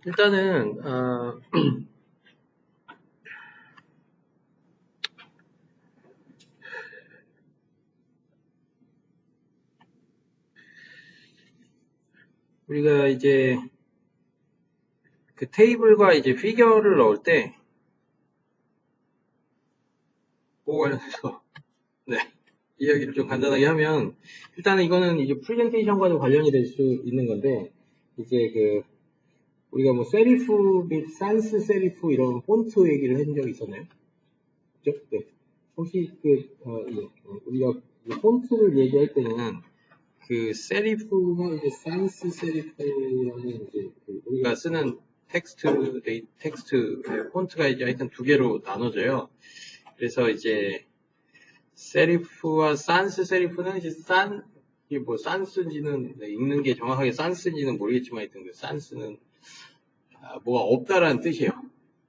일단은 우리가 이제 그 테이블과 이제 피겨를 넣을 때 그거 관련해서 네, 이야기를 좀 간단하게 하면 일단은 이거는 이제 프레젠테이션과도 관련이 될 수 있는 건데 이제 그 우리가 뭐 세리프 및 산스 세리프 이런 폰트 얘기를 한 적이 있었나요? 그죠? 네. 혹시 우리가 폰트를 얘기할 때는 그 세리프와 이제 산스 세리프라는 이제 우리가 쓰는 텍스트 폰트가 이제 하여튼 두 개로 나눠져요. 그래서 이제 세리프와 산스 세리프는 이제 이게 뭐 산스인지는 읽는 게 정확하게 산스인지는 모르겠지만 하여튼 그 산스는 뭐가 없다라는 뜻이에요.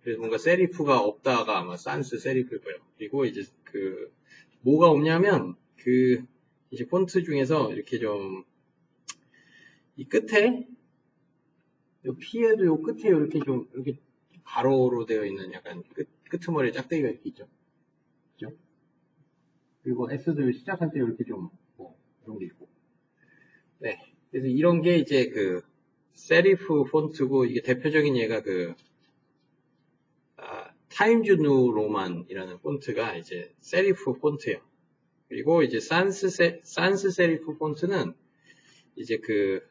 그래서 뭔가 세리프가 없다가 아마 산스 세리프일 거예요. 그리고 이제 그 뭐가 없냐면 그 이제 폰트 중에서 이렇게 좀 이 끝에 요 P에도 요 끝에 이렇게 좀 이렇게 가로로 되어 있는 약간 끄트머리에 짝대기가 이렇게 있죠. 그죠? 그리고 S도 시작할 때 이렇게 좀 뭐 이런 게 있고. 네. 그래서 이런 게 이제 그 세리프 폰트고 이게 대표적인 얘가 그 타임즈 뉴 로만이라는 폰트가 이제 세리프 폰트예요. 그리고 이제 산스 세리프 폰트는 이제 그걸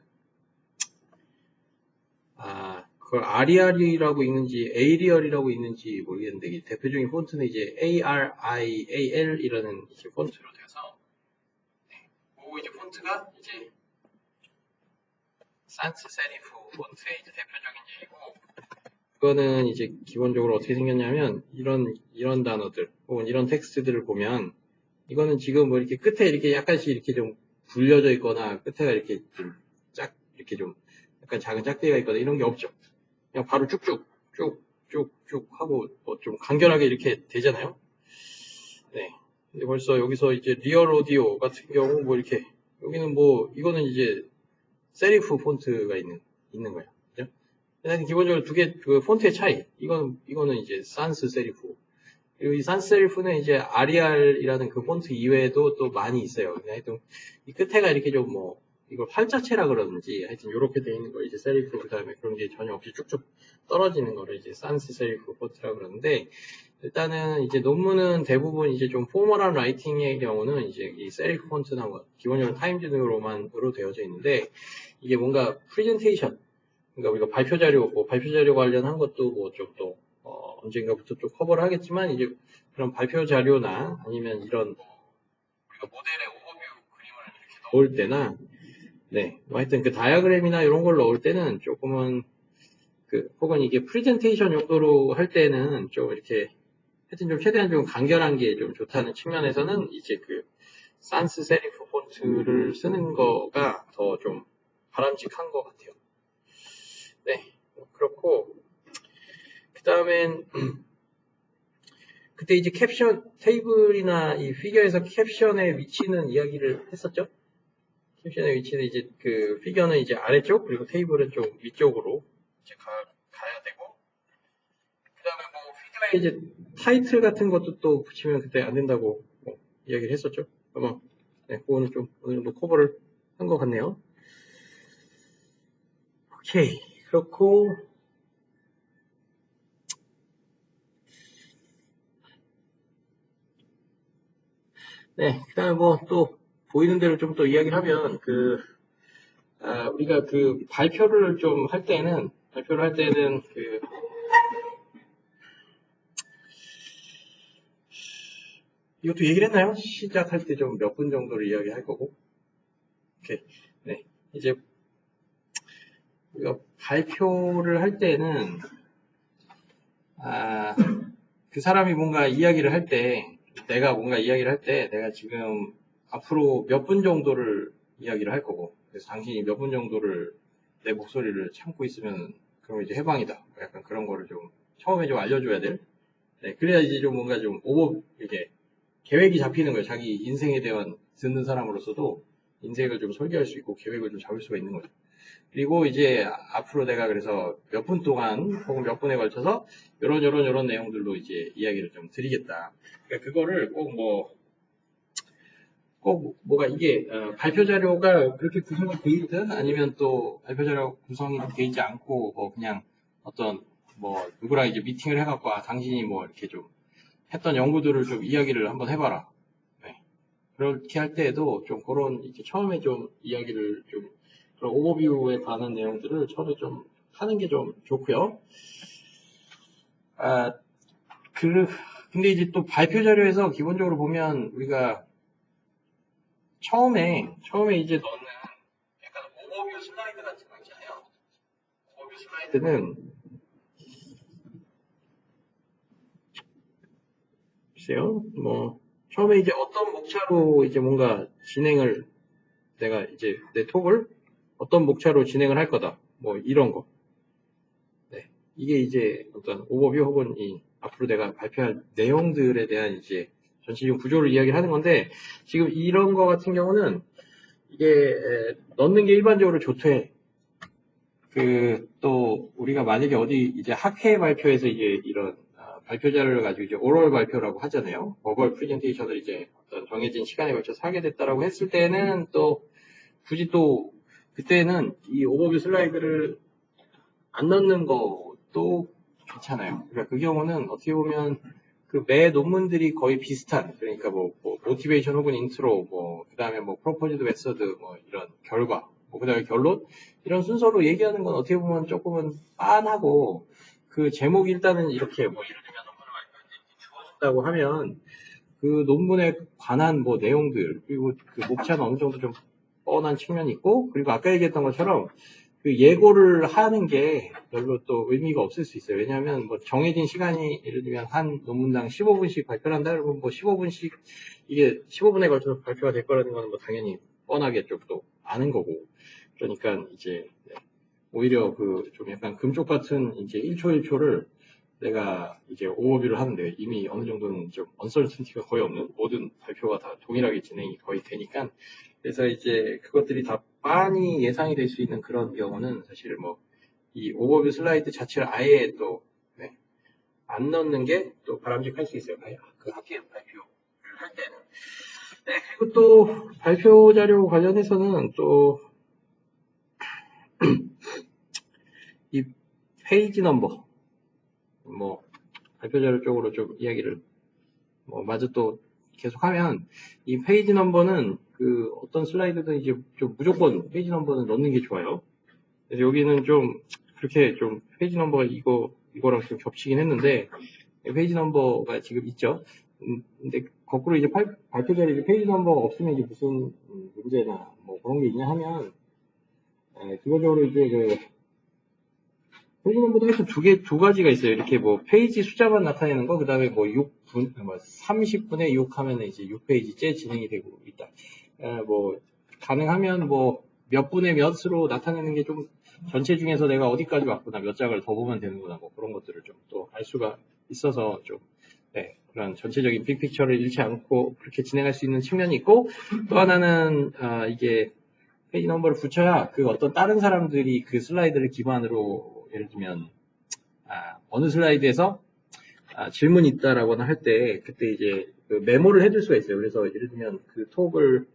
아리알이라고 읽는지 에이리얼이라고 읽는지 모르겠는데 이게 대표적인 폰트는 이제 ARIAL이라는 이제 폰트로 되어서 그 이제 폰트가 이제 산스 세리프 폰트의 이제 대표적인 예이고 그거는 이제 기본적으로 어떻게 생겼냐면 이런 단어들 혹은 이런 텍스트들을 보면 이거는 지금 뭐 이렇게 끝에 이렇게 약간씩 이렇게 좀 굴려져 있거나 끝에가 이렇게 좀 이렇게 좀 약간 작은 짝대기가 있거나 이런 게 없죠. 그냥 바로 쭉쭉 하고 뭐 좀 간결하게 이렇게 되잖아요. 네. 근데 벌써 여기서 이제 리얼 오디오 같은 경우 뭐 이렇게 여기는 뭐 이거는 이제 세리프 폰트가 있는 거예요. 그죠? 일단 기본적으로 그 폰트의 차이. 이거는 이제 산스 세리프. 그리고 이 산스 세리프는 이제 아리알이라는 그 폰트 이외에도 또 많이 있어요. 하여튼 이 끝에가 이렇게 좀 뭐 이걸 활자체라 그러는지 하여튼 이렇게 돼 있는 거 이제 세리프 그다음에 그런 게 전혀 없이 쭉쭉 떨어지는 거를 이제 산스 세리프 폰트라 그러는데 일단은 이제 논문은 대부분 이제 좀 포멀한 라이팅의 경우는 이제 이 세리프 폰트나 뭐 기본적으로 타임즈 뉴 로만으로 되어져 있는데 이게 뭔가 프레젠테이션 그러니까 우리가 발표 자료 관련한 것도 뭐 좀 또 언젠가부터 좀 커버를 하겠지만 이제 그런 발표 자료나 아니면 이런 우리가 모델의 오버뷰 그림을 이렇게 넣을 때나 네, 뭐 하여튼 그 다이어그램이나 이런 걸 넣을 때는 조금은 혹은 이게 프레젠테이션 용도로 할 때는 좀 이렇게 하여튼 좀 최대한 좀 간결한 게 좀 좋다는 측면에서는 이제 그 산스 세리프 폰트를 쓰는 거가 더 좀 바람직한 것 같아요. 네, 그렇고 그 다음엔 그때 이제 캡션 테이블이나 이 피겨에서 캡션의 위치는 이야기를 했었죠. 캡션의 위치는 이제 그 피겨는 이제 아래쪽 그리고 테이블은 좀 위쪽으로 이제 가야 되고 그 다음에 뭐 피겨에 이제 타이틀 같은 것도 또 붙이면 그때 안 된다고 뭐 이야기를 했었죠. 아마 네, 그거는 좀 어느 정도 커버를 한 것 같네요. 오케이 그렇고 네, 그 다음에 뭐 또 보이는 대로 좀 더 이야기를 하면 우리가 그 발표를 좀 할 때는 이것도 얘기를 했나요? 시작할 때 좀 몇 분 정도를 이야기할 거고. 오케이. 네. 이제 우리가 발표를 할 때는 그 사람이 뭔가 이야기를 할 때 내가 뭔가 이야기를 할 때 내가 지금 앞으로 몇 분 정도를 이야기를 할 거고 그래서 당신이 몇 분 정도를 내 목소리를 참고 있으면 그럼 이제 해방이다. 약간 그런 거를 좀 처음에 좀 알려줘야 될. 네, 그래야지 좀 뭔가 좀 이게 계획이 잡히는 거예요. 자기 인생에 대한 듣는 사람으로서도 인생을 좀 설계할 수 있고 계획을 좀 잡을 수가 있는 거죠. 그리고 이제 앞으로 내가 그래서 몇 분 동안 혹은 몇 분에 걸쳐서 요런 내용들로 이제 이야기를 좀 드리겠다. 그러니까 그거를 꼭 뭐가 이게 발표 자료가 그렇게 구성이 돼 있든 아니면 또 발표 자료 구성이 돼 있지 않고 뭐 그냥 어떤 뭐 누구랑 이제 미팅을 해갖고 당신이 뭐 이렇게 좀 했던 연구들을 좀 이야기를 한번 해봐라. 네. 그렇게 할 때에도 좀 그런 이제 처음에 좀 이야기를 좀 그런 오버뷰에 관한 내용들을 처음에 좀 하는 게 좀 좋고요. 아, 근데 이제 또 발표 자료에서 기본적으로 보면 우리가 처음에 이제 넣는 약간 오버뷰 슬라이드 같은 거 있잖아요. 오버뷰 슬라이드는 글쎄요, 뭐 처음에 이제 어떤 목차로 이제 뭔가 진행을 내가 이제 내 톡을 어떤 목차로 진행을 할 거다. 뭐 이런 거. 네. 이게 이제 어떤 오버뷰 혹은 이 앞으로 내가 발표할 내용들에 대한 이제 전체적인 구조를 이야기를 하는 건데 지금 이런 거 같은 경우는 이게 넣는 게 일반적으로 좋대. 또 우리가 만약에 어디 이제 학회 발표에서 이제 이런 발표 자료를 가지고 이제 오럴 발표라고 하잖아요. 오럴 프레젠테이션을 이제 어떤 정해진 시간에 걸쳐서 하게 됐다라고 했을 때는 또 굳이 또 그때는 이 오버뷰 슬라이드를 안 넣는 것도 괜찮아요. 그러니까 그 경우는 어떻게 보면 그 매 논문들이 거의 비슷한, 그러니까 뭐 모티베이션 혹은 인트로, 그 다음에 뭐 프로포즈드 메서드, 뭐 이런 결과, 그 다음에 결론 이런 순서로 얘기하는 건 어떻게 보면 조금은 빤하고 그 제목이 일단은 이렇게 뭐 예를 들면 논문을 주어진다고 하면 그 논문에 관한 뭐 내용들 그리고 그 목차는 어느 정도 좀 뻔한 측면이 있고 그리고 아까 얘기했던 것처럼 그 예고를 하는 게 별로 또 의미가 없을 수 있어요. 왜냐하면 뭐 정해진 시간이 예를 들면 한 논문당 15분씩 발표를 한다 그러면 뭐 15분씩 이게 15분에 걸쳐서 발표가 될 거라는 거는 뭐 당연히 뻔하게 좀 또 아는 거고 그러니까 이제 오히려 그 좀 약간 금쪽 같은 이제 1초 1초를 내가 이제 오버뷰를 하는데 이미 어느 정도는 좀 언설튼티가 거의 없는 모든 발표가 다 동일하게 진행이 거의 되니까 그래서 이제 그것들이 다 빤히 예상이 될 수 있는 그런 경우는 사실 뭐 이 오버뷰 슬라이드 자체를 아예 또 안 넣는 게 또 바람직할 수 있어요. 그 학회 발표를 할 때는. 네, 그리고 또 발표 자료 관련해서는 또 이 페이지 넘버 뭐 발표 자료 쪽으로 좀 이야기를 마저 또 계속하면 이 페이지 넘버는 그 어떤 슬라이드든 이제 좀 무조건 페이지 넘버는 넣는 게 좋아요. 그래서 여기는 좀 그렇게 좀 페이지 넘버가 이거랑 좀 겹치긴 했는데 페이지 넘버가 지금 있죠. 근데 거꾸로 이제 발표 자리에 이제 페이지 넘버가 없으면 이제 무슨 문제나 뭐 그런 게 있냐 하면 기본적으로 이제 그 페이지 넘버도 해서 두 가지가 있어요. 이렇게 뭐 페이지 숫자만 나타내는 거, 그 다음에 뭐 30분에 6 하면 이제 6페이지째 진행이 되고 있다. 뭐 가능하면 뭐 몇 분의 몇으로 나타내는 게 좀 전체 중에서 내가 어디까지 왔구나, 몇 장을 더 보면 되는구나, 뭐 그런 것들을 좀 또 알 수가 있어서 좀 그런 전체적인 빅픽처를 잃지 않고 그렇게 진행할 수 있는 측면이 있고 또 하나는 이게 페이지 넘버를 붙여야 그 어떤 다른 사람들이 그 슬라이드를 기반으로 예를 들면 어느 슬라이드에서 질문이 있다라거나 할 때 그때 이제 그 메모를 해둘 수가 있어요. 그래서 예를 들면 그 톡을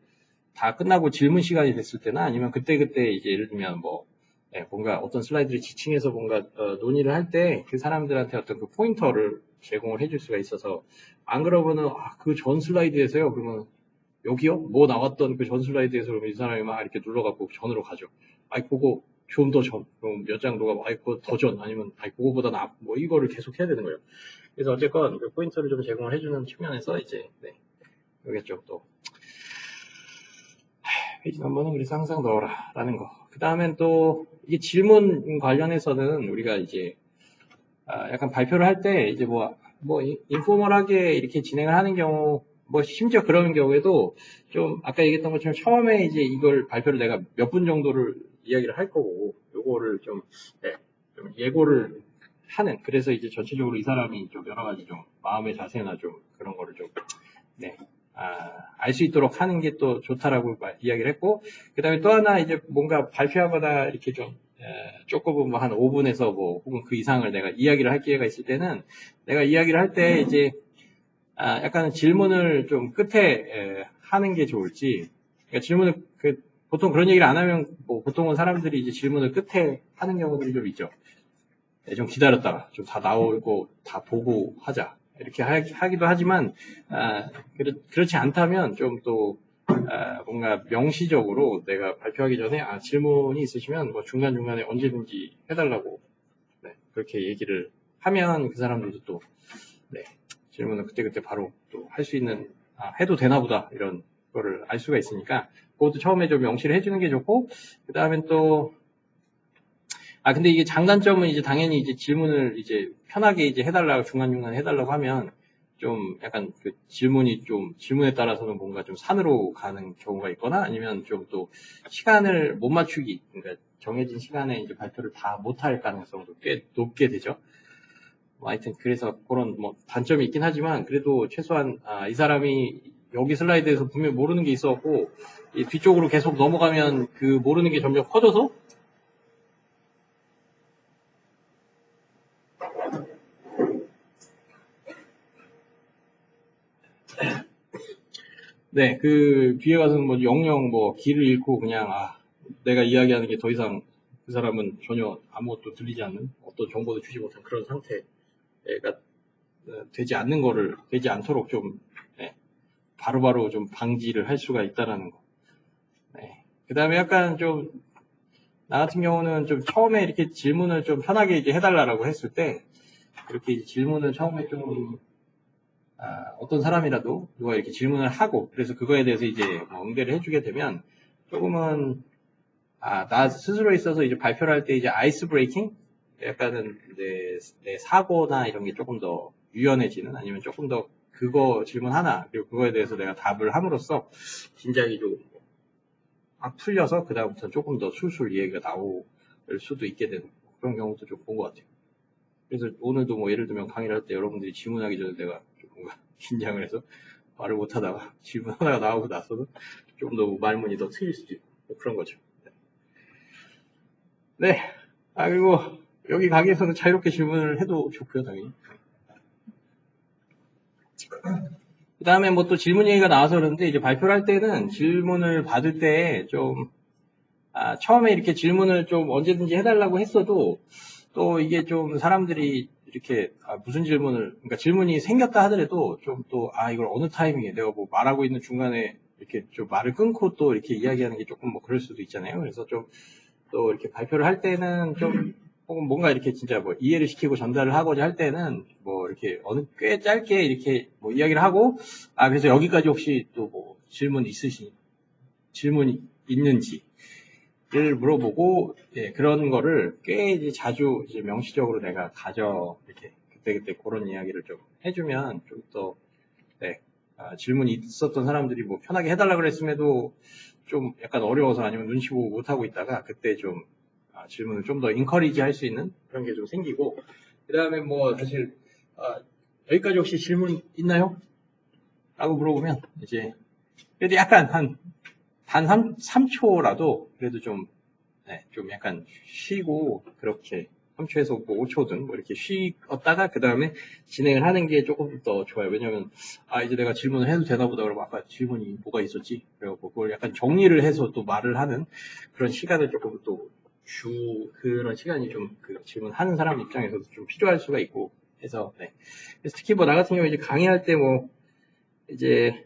다 끝나고 질문 시간이 됐을 때나 아니면 그때 이제 예를 들면 뭔가 어떤 슬라이드를 지칭해서 뭔가 논의를 할 때 그 사람들한테 어떤 그 포인터를 제공을 해줄 수가 있어서 안 그러면은 그 전 슬라이드에서요. 그러면 여기요? 뭐 나왔던 그 전 슬라이드에서 그러면 이 사람이 막 이렇게 눌러갖고 전으로 가죠. 그거 좀 더 전. 그럼 몇 장 누가 그거 더 전. 아니면 그거보다는 앞. 뭐 이거를 계속 해야 되는 거예요. 그래서 어쨌건 그 포인터를 좀 제공을 해주는 측면에서 이제 여기죠 또 페이지 넘버는 그래서 항상 넣어라라는 거. 그 다음엔 또 이게 질문 관련해서는 우리가 이제 약간 발표를 할 때 이제 인포멀하게 이렇게 진행을 하는 경우 심지어 그런 경우에도 좀 아까 얘기했던 것처럼 처음에 이제 이걸 발표를 내가 몇 분 정도를 이야기를 할 거고 요거를 좀 예고를 하는 그래서 이제 전체적으로 이 사람이 좀 여러 가지 좀 마음의 자세나 좀 그런 거를 좀 알 수 있도록 하는 게 또 좋다라고 이야기를 했고, 그 다음에 또 하나 이제 뭔가 발표하거나 이렇게 좀, 조금 뭐 한 5분에서 뭐, 혹은 그 이상을 내가 이야기를 할 기회가 있을 때는, 내가 이야기를 할 때 이제, 약간 질문을 좀 끝에 하는 게 좋을지, 그러니까 질문을, 보통 그런 얘기를 안 하면, 뭐, 보통은 사람들이 이제 질문을 끝에 하는 경우들이 좀 있죠. 좀 기다렸다가, 좀 다 나오고, 다 보고 하자. 이렇게 하기도 하지만, 그렇지 않다면 좀 또, 뭔가 명시적으로 내가 발표하기 전에, 질문이 있으시면 뭐 중간중간에 언제든지 해달라고, 네, 그렇게 얘기를 하면 그 사람들도 또, 네, 질문을 그때그때 바로 또 할 수 있는, 해도 되나 보다, 이런 거를 알 수가 있으니까, 그것도 처음에 좀 명시를 해주는 게 좋고, 그 다음엔 또, 근데 이게 장단점은 이제 당연히 이제 질문을 이제 편하게 이제 해달라고, 중간중간 해달라고 하면, 좀 약간 그 질문에 따라서는 뭔가 좀 산으로 가는 경우가 있거나, 아니면 좀 또 시간을 못 맞추기, 그러니까 정해진 시간에 이제 발표를 다 못할 가능성도 꽤 높게 되죠. 하여튼 그래서 그런 뭐 단점이 있긴 하지만, 그래도 최소한 이 사람이 여기 슬라이드에서 분명히 모르는 게 있었고, 이 뒤쪽으로 계속 넘어가면 그 모르는 게 점점 커져서, 네, 그 뒤에 가서는 뭐 영영 뭐 길을 잃고 그냥 내가 이야기하는 게 더 이상 그 사람은 전혀 아무것도 들리지 않는, 어떤 정보도 주지 못한 그런 상태가 되지 않도록 좀, 네, 바로바로 좀 방지를 할 수가 있다라는 거. 네. 그 다음에 약간 좀, 나 같은 경우는 좀 처음에 이렇게 질문을 좀 편하게 이제 해달라고 했을 때, 그렇게 질문을 처음에 좀, 어떤 사람이라도 누가 이렇게 질문을 하고, 그래서 그거에 대해서 이제 뭐 응대를 해주게 되면, 조금은, 나 스스로 있어서 이제 발표를 할 때 이제 아이스 브레이킹? 약간은 내 사고나 이런 게 조금 더 유연해지는, 아니면 조금 더 그거 질문 하나, 그리고 그거에 대해서 내가 답을 함으로써 긴장이 좀 풀려서 그다음부터 조금 더 술술 얘기가 나올 수도 있게 되는 그런 경우도 좀 본 것 같아요. 그래서 오늘도 뭐 예를 들면 강의를 할 때 여러분들이 질문하기 전에 내가 좀 뭔가 긴장을 해서 말을 못하다가 질문 하나가 나오고 나서는 좀 더 말문이 더 트일 수도 있고 뭐 그런 거죠. 네. 그리고 여기 강의에서는 자유롭게 질문을 해도 좋고요, 당연히. 그 다음에 뭐 또 질문 얘기가 나와서 그러는데, 이제 발표를 할 때는 질문을 받을 때 좀, 처음에 이렇게 질문을 좀 언제든지 해달라고 했어도, 또 이게 좀 사람들이 이렇게, 무슨 그러니까 질문이 생겼다 하더라도 좀 또, 이걸 어느 타이밍에 내가 뭐 말하고 있는 중간에 이렇게 좀 말을 끊고 또 이렇게 이야기하는 게 조금 뭐 그럴 수도 있잖아요. 그래서 좀, 또 이렇게 발표를 할 때는 좀, 혹은 뭔가 이렇게 진짜 뭐 이해를 시키고 전달을 하고자 할 때는 뭐 이렇게 꽤 짧게 이렇게 뭐 이야기를 하고, 그래서 여기까지 혹시 또 뭐 질문이 있는지를 물어보고, 예, 그런 거를 꽤 이제 자주 이제 명시적으로 내가 이렇게 그때그때 그런 이야기를 좀 해주면 좀 더, 네, 질문이 있었던 사람들이 뭐 편하게 해달라 그랬음에도 좀 약간 어려워서 아니면 눈치 보고 못하고 있다가 그때 좀 질문을 좀 더 인커리지 할 수 있는 그런 게 좀 생기고, 그 다음에 뭐 사실 여기까지 혹시 질문 있나요? 라고 물어보면 이제 그래도 약간 단 3초라도 그래도 좀, 네, 좀 약간 쉬고 그렇게 3초에서 뭐 5초든 뭐 이렇게 쉬었다가 그 다음에 진행을 하는 게 조금 더 좋아요. 왜냐면 이제 내가 질문을 해도 되나 보다 그러면 아까 질문이 뭐가 있었지? 그래갖고 그걸 약간 정리를 해서 또 말을 하는 그런 시간을 조금 또 그런 시간이 좀 그 질문하는 사람 입장에서도 좀 필요할 수가 있고 해서, 네. 그래서 특히 뭐 나 같은 경우 이제 강의할 때 뭐 이제,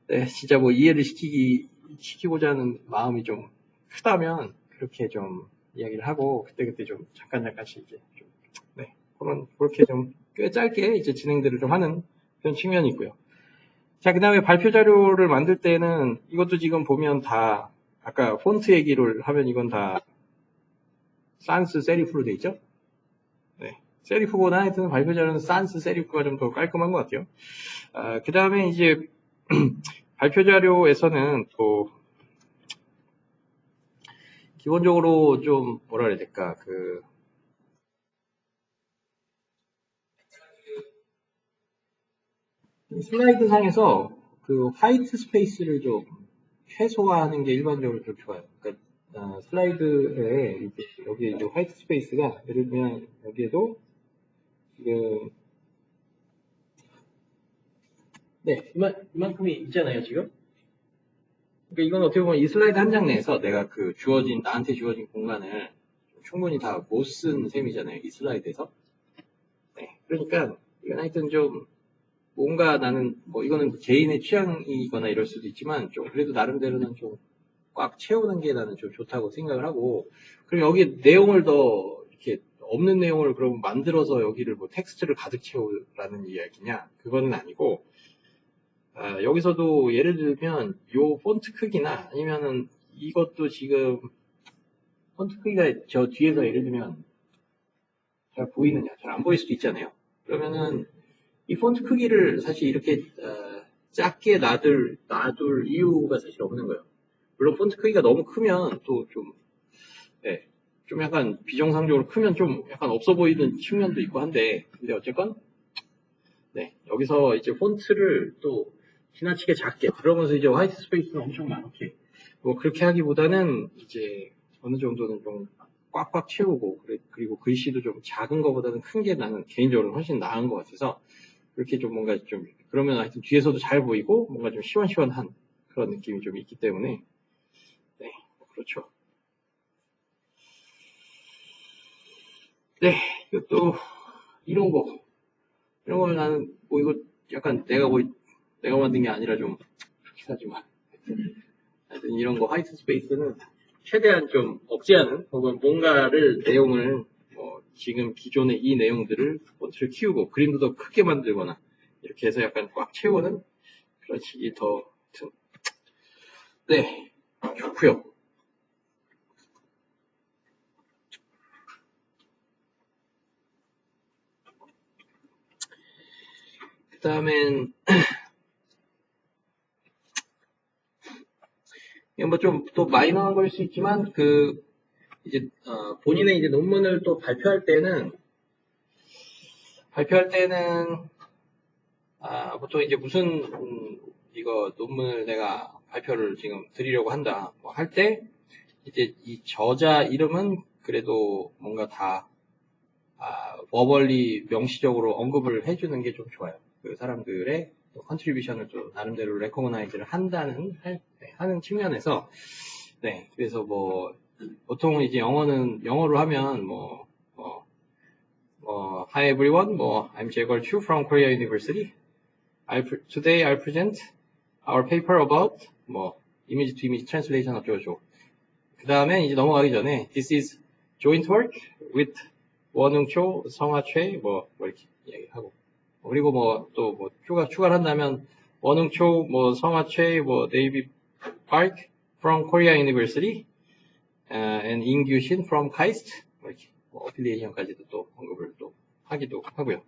네, 진짜 뭐 이해를 시키고자 하는 마음이 좀 크다면 그렇게 좀 이야기를 하고 그때그때 좀 잠깐씩 이제 좀, 네, 그렇게 좀 꽤 짧게 이제 진행들을 좀 하는 그런 측면이 있고요. 자, 그 다음에 발표 자료를 만들 때는 이것도 지금 보면 다 아까 폰트 얘기를 하면 이건 다 산스 세리프로 돼 있죠? 네. 세리프보다 하여튼 발표 자료는 산스 세리프가 좀 더 깔끔한 것 같아요. 그 다음에 이제 발표 자료에서는 또 기본적으로 좀 뭐라 그래야 될까, 슬라이드 상에서 그 화이트 스페이스를 좀 최소화하는 게 일반적으로 좀 좋아요. 그러니까 슬라이드에 여기 이제 화이트 스페이스가 예를 들면 여기에도 지금 네 이만큼이 있잖아요 지금. 그러니까 이건 어떻게 보면 이 슬라이드 한 장 내에서 내가 그 나한테 주어진 공간을 충분히 다 못 쓴 셈이잖아요 이 슬라이드에서. 네, 그러니까 이건 하여튼 좀 뭔가 나는 뭐 이거는 개인의 취향이거나 이럴 수도 있지만 좀 그래도 나름대로는 좀 꽉 채우는 게 나는 좀 좋다고 생각을 하고, 그럼 여기 내용을 더 이렇게 없는 내용을 그럼 만들어서 여기를 뭐 텍스트를 가득 채우라는 이야기냐? 그거는 아니고, 여기서도 예를 들면 요 폰트 크기나 아니면은 이것도 지금 폰트 크기가 저 뒤에서 예를 들면 잘 보이느냐? 잘 안 보일 수도 있잖아요. 그러면은 이 폰트 크기를 사실 이렇게 작게 놔둘 이유가 사실 없는 거예요. 물론 폰트 크기가 너무 크면 또 좀, 네, 좀 약간 비정상적으로 크면 좀 약간 없어 보이는 측면도 있고 한데, 근데 어쨌건, 네, 여기서 이제 폰트를 또 지나치게 작게, 그러면서 이제 화이트 스페이스는 엄청 많게, 뭐 그렇게 하기보다는 이제 어느 정도는 좀 꽉꽉 채우고, 그리고 글씨도 좀 작은 것보다는 큰 게 나는 개인적으로 훨씬 나은 것 같아서, 그렇게 좀 뭔가 좀, 그러면 하여튼 뒤에서도 잘 보이고, 뭔가 좀 시원시원한 그런 느낌이 좀 있기 때문에, 네, 그렇죠. 네, 이것도 이런 거 나는 뭐 이거 약간 내가 만든 게 아니라 좀 좋긴 하지만 하여튼 이런 거 화이트 스페이스는 최대한 좀 억제하는 혹은 뭔가를 내용을 지금 기존의 이 내용들을 폰트를 키우고 그림도 더 크게 만들거나 이렇게 해서 약간 꽉 채우는 그런 식이 더 네, 좋고요. 그 다음엔 뭐 좀 또 마이너한 걸 수 있지만 이제 본인의 이제 논문을 또 발표할 때는 보통 이제 무슨 이거 논문을 내가 발표를 지금 드리려고 한다 뭐 할 때 이제 이 저자 이름은 그래도 뭔가 다 버벌리 명시적으로 언급을 해주는 게 좀 좋아요. 그 사람들의 컨트리뷰션을 좀 나름대로 레코그나이즈를 하는 측면에서 네, 그래서 뭐 보통 이제 영어로 하면 Hi everyone, I'm Jaegol Chu from Korea University. Today I present our paper about image to image translation 어쩌고저쩌고. 그 다음에 이제 넘어가기 전에 This is joint work with 원웅초, 성화최 이렇게 이야기하고. 그리고 또 추가를 한다면 원웅초, 성화최, 데이비 파크 from Korea University and 임규신 from KAIST 이렇게 어필리에이션까지도 또 언급을 또 하기도 하고요.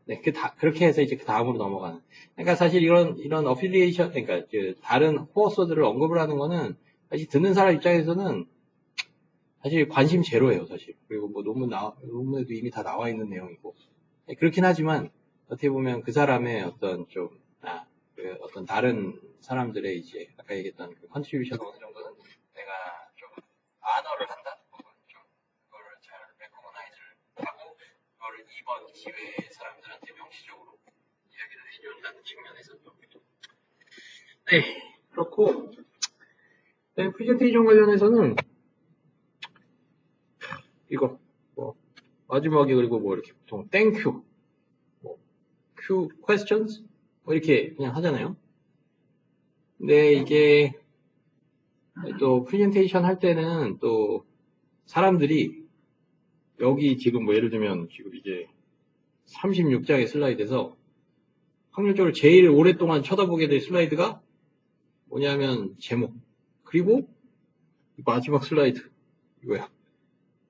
네, 그렇게 해서 이제 그 다음으로 넘어가는. 그러니까 사실 이런 어필리에이션, 그러니까 다른 호어서들을 언급을 하는 거는 사실 듣는 사람 입장에서는 사실 관심 제로예요, 사실. 그리고 논문에도 이미 다 나와 있는 내용이고. 네, 그렇긴 하지만 어떻게 보면 그 사람의 어떤 어떤 다른 사람들의 이제 아까 얘기했던 그 컨트리뷰션 어느 정도는 내가 좀 아너를 한다? 좀 그거를 잘 레코그나이즈를 하고 그거를 이번 기회에 사람들한테 명시적으로 이야기를 해준다는 측면에서 네, 그렇고 네, 프레젠테이션 관련해서는 이거 마지막에 그리고 이렇게 보통 땡큐 Q questions 이렇게 그냥 하잖아요. 근데 이게 또 프레젠테이션 할 때는 또 사람들이 여기 지금 예를 들면 지금 이게 36장의 슬라이드에서 확률적으로 제일 오랫동안 쳐다보게 될 슬라이드가 뭐냐면 제목 그리고 마지막 슬라이드 이거야.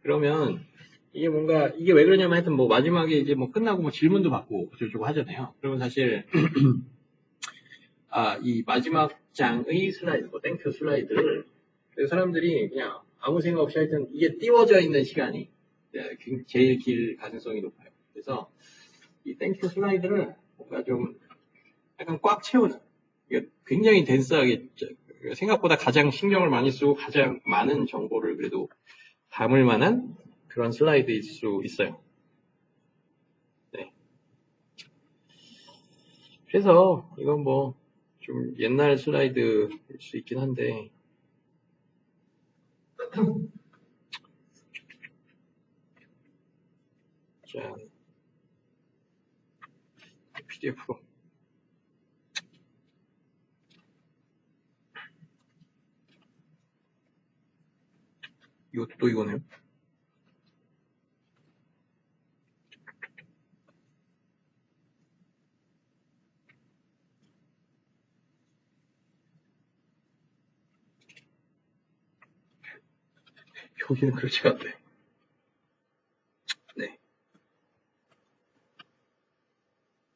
그러면 이게 왜 그러냐면 하여튼 마지막에 이제 끝나고 질문도 받고 어쩌고 하잖아요. 그러면 사실 이 마지막 장의 슬라이드, 땡큐 슬라이드를 사람들이 그냥 아무 생각 없이 하여튼 이게 띄워져 있는 시간이 제일 길 가능성이 높아요. 그래서 이 땡큐 슬라이드를 뭔가 좀 약간 꽉 채우는, 굉장히 덴스하게, 생각보다 가장 신경을 많이 쓰고 가장 많은 정보를 그래도 담을 만한 그런 슬라이드일 수 있어요. 네. 그래서 이건 뭐 좀 옛날 슬라이드일 수 있긴 한데, 자, PDF로. 이것도 이거네요. 여기는 그렇지가 않대. 네.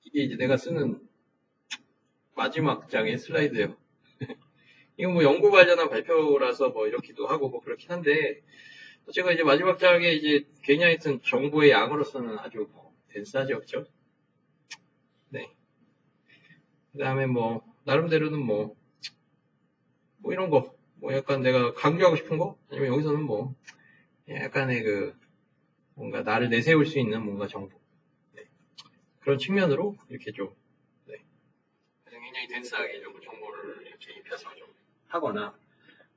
이게 이제 내가 쓰는 마지막 장의 슬라이드예요. 이건 뭐 연구 관련한 발표라서 뭐 이렇기도 하고 뭐 그렇긴 한데, 제가 이제 마지막 장에 이제 괜히 하여튼 정보의 양으로서는 아주 뭐 덴스하죠, 그죠? 네. 그 다음에 뭐, 나름대로는 뭐 이런 거, 뭐 약간 내가 강조하고 싶은 거? 아니면 여기서는 뭐, 약간의 그, 뭔가 나를 내세울 수 있는 뭔가 정보. 네. 그런 측면으로 이렇게 좀, 네. 굉장히 덴스하게 좀 정보를 이렇게 입혀서 좀 하거나,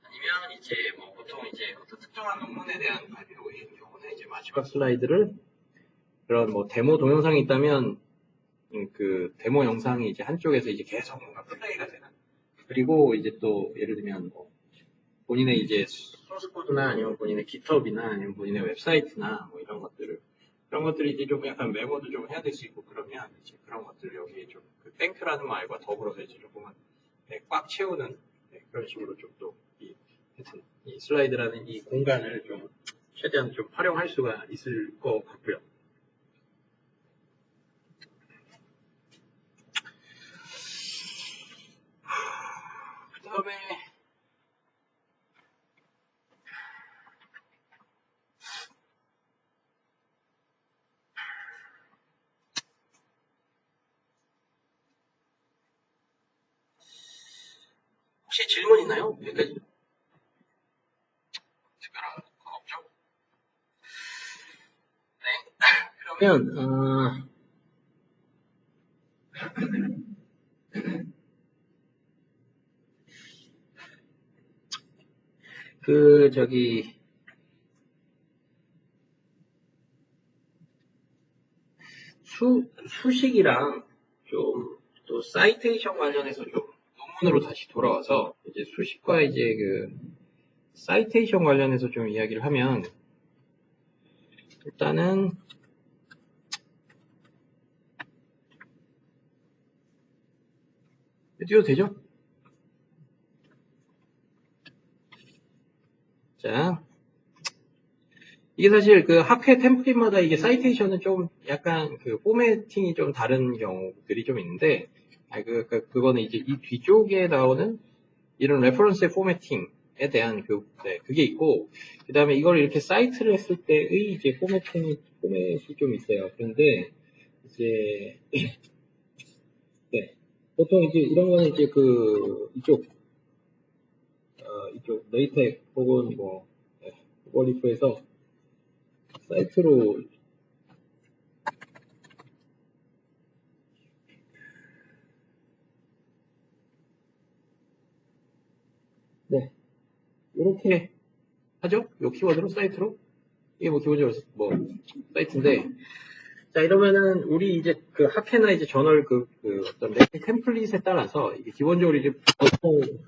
아니면 이제 뭐 보통 이제 어떤 특정한 논문에 대한 발표인 경우는 이제 마지막 슬라이드를 그런 뭐 데모 동영상이 있다면 그 데모 영상이 이제 한쪽에서 이제 계속 뭔가 플레이가 되는. 그리고 이제 또 예를 들면 뭐 본인의 이제 소스 코드나 아니면 본인의 GitHub이나 아니면 본인의 웹사이트나 뭐 이런 것들이 이제 좀 약간 메모도 좀 해야 될 수 있고 그러면 이제 그런 것들을 여기에 좀 그 땡크라는 말과 더불어서 이제 조금은 꽉 채우는 그런 식으로 좀 또 이 슬라이드라는 이 공간을 좀 최대한 좀 활용할 수가 있을 것 같고요. 그 다음에 혹시 질문 있나요? 여기까지? 특별한 건 없죠? 네. 그러면 그 저기 수식이랑 좀 또 사이테이션 관련해서 좀 논문으로 다시 돌아와서 이제 수식과 이제 그 사이테이션 관련해서 좀 이야기를 하면 일단은 띄워도 되죠? 자, 이게 사실 그 학회 템플릿마다 이게 사이테이션은 좀 약간 그 포매팅이 좀 다른 경우들이 좀 있는데, 그거는 이제 이 뒤쪽에 나오는 이런 레퍼런스의 포매팅에 대한 그게 있고, 그 다음에 이걸 이렇게 사이트를 했을 때의 이제 포맷이 좀 있어요. 그런데 이제, 네. 보통 이제 이런 거는 이제 이쪽 레이텍 혹은 뭐, 워리프에서 사이트로 네. 이렇게 하죠? 요 키워드로 사이트로. 이게 뭐 기본적으로 뭐 사이트인데, 자 이러면은 우리 이제 그 학회나 이제 저널 어떤 레이텍 템플릿에 따라서 이게 기본적으로 이제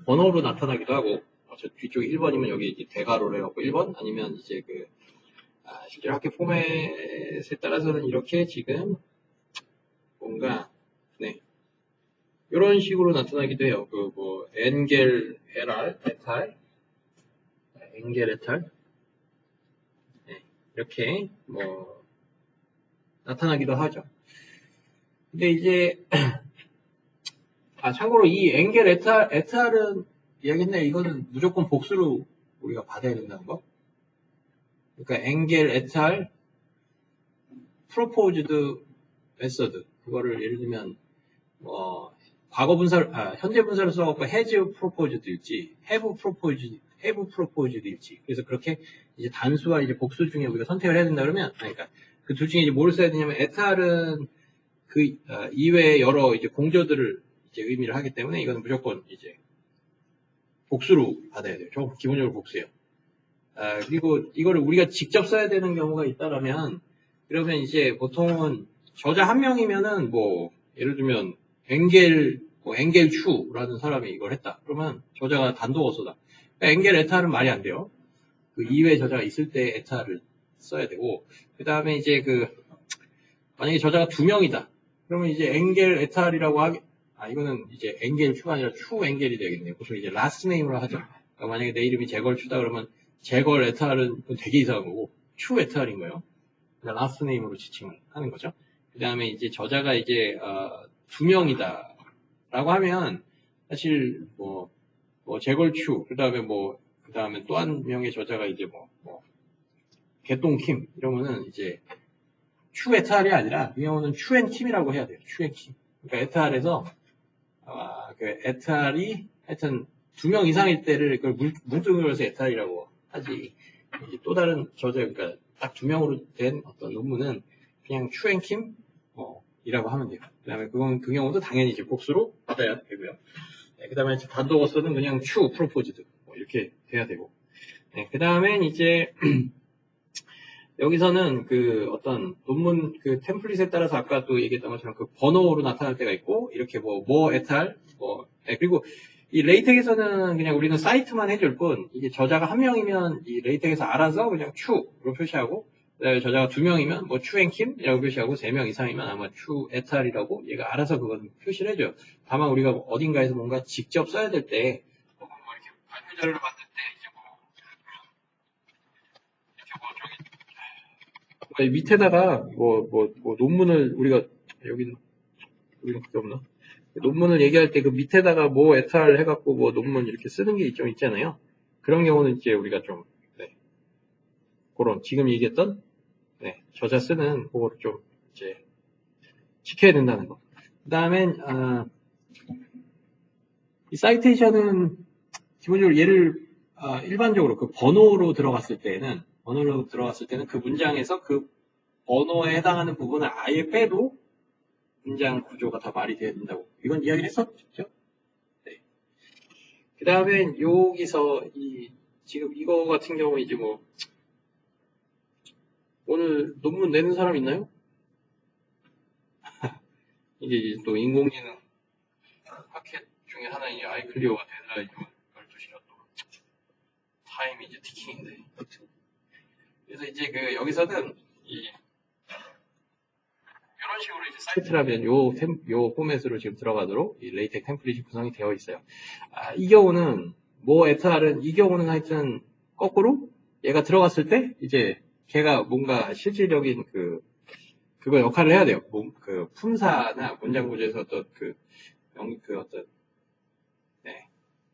번호로 나타나기도 하고, 저 뒤쪽에 1번이면 여기 이제 대괄호로 해갖고 1번 아니면 이제 실제로 학회 포맷에 따라서는 이렇게 지금 뭔가 네 이런 식으로 나타나기도 해요. 엔겔 에탈 네, 이렇게 뭐 나타나기도 하죠. 근데 이제 참고로 이 엔겔 에탈은 이야기했네. 이거는 무조건 복수로 우리가 받아야 된다는 거. 그러니까 엔겔 에탈 프로포즈드 메서드 그거를 예를 들면 뭐 과거 분사, 현재 분사를 써갖고 has proposed일지, have proposed일지. 그래서 그렇게 이제 단수와 이제 복수 중에 우리가 선택을 해야 된다 그러면, 그러니까 그 둘 중에 이제 뭘 써야 되냐면, 에탈은 그 이외의 여러 이제 공조들을 이제 의미를 하기 때문에 이거는 무조건 이제 복수로 받아야 돼요. 저 기본적으로 복수예요. 그리고 이거를 우리가 직접 써야 되는 경우가 있다라면, 그러면 이제 보통은 저자 한 명이면은 뭐 예를 들면 엔겔추라는 사람이 이걸 했다. 그러면 저자가 단독어소다. 그러니까 엔겔 에타는 말이 안 돼요. 그 이외 저자가 있을 때 에타를 써야 되고, 그 다음에 이제 만약에 저자가 두 명이다. 그러면 이제 엔겔 에탈이라고 이거는 이제 엔겔추가 아니라 추 엔겔이 되겠네요. 보통 이제 라스트 네임으로 하죠. 그러니까 만약에 내 이름이 제걸추다 그러면 제걸 에탈은 되게 이상한 거고, 추 에탈인 거예요. 그러니까 라스트 네임으로 지칭을 하는 거죠. 그 다음에 이제 저자가 이제 두 명이다 라고 하면 사실 제걸추 그 다음에 또 한 명의 저자가 이제 개똥킴 이러면은 이제 추 에탈이 아니라 이 경우는 추앤킴이라고 해야 돼요. 추앤킴. 그러니까 에탈에서 그 에탈이 하여튼 두 명 이상일 때를 그걸 문득으로 해서 에탈이라고 하지. 이제 또 다른 저자 그러니까 딱 두 명으로 된 어떤 논문은 그냥 추앤킴 이라고 하면 돼요. 그 다음에 그 경우도 당연히 이제 복수로 받아야 되고요. 네, 그 다음에 단독어서는 그냥 추 프로포즈드 이렇게 돼야 되고. 네, 그 다음엔 이제 여기서는 그 어떤 논문 그 템플릿에 따라서 아까 또 얘기했던 것처럼 그 번호로 나타날 때가 있고 이렇게 에탈 네, 그리고 이 레이텍에서는 그냥 우리는 사이트만 해줄 뿐 이게 저자가 한 명이면 이 레이텍에서 알아서 그냥 추로 표시하고 그다음에 저자가 두 명이면 추앤킴이라고 표시하고 세 명 이상이면 아마 추 에탈이라고 얘가 알아서 그건 표시를 해줘요. 다만 우리가 어딘가에서 뭔가 직접 써야 될 때 이렇게 발표 자료를 만들 때 이제 밑에다가 논문을 우리가 여기는 그게 없나? 논문을 얘기할 때 그 밑에다가 에탈 해갖고 논문 이렇게 쓰는 게 좀 있잖아요. 그런 경우는 이제 우리가 좀 그런 지금 얘기했던 저자 쓰는 그거를 좀 이제 지켜야 된다는 거. 그 다음엔 이 사이테이션은 기본적으로 일반적으로 그 번호로 들어갔을 때는 그 문장에서 그 번호에 해당하는 부분을 아예 빼도 문장 구조가 다 말이 돼야 된다고. 이건 이야기를 했었죠? 네. 그 다음에 여기서 지금 이거 같은 경우 이제 오늘 논문 내는 사람 있나요? 이게 또 인공지능 파켓 중에 하나인 아이클리오가 되더라 12시라 또 타임이 이제 티킹인데. 그래서 이제 여기서는 이런 식으로 이제 사이트라면 요 포맷으로 지금 들어가도록 이 레이텍 템플릿이 구성이 되어 있어요. 이 경우는 에탈은 이 경우는 하여튼 거꾸로 얘가 들어갔을 때 이제 걔가 뭔가 실질적인 그거 역할을 해야 돼요. 그 품사나 문장 구조에서 어떤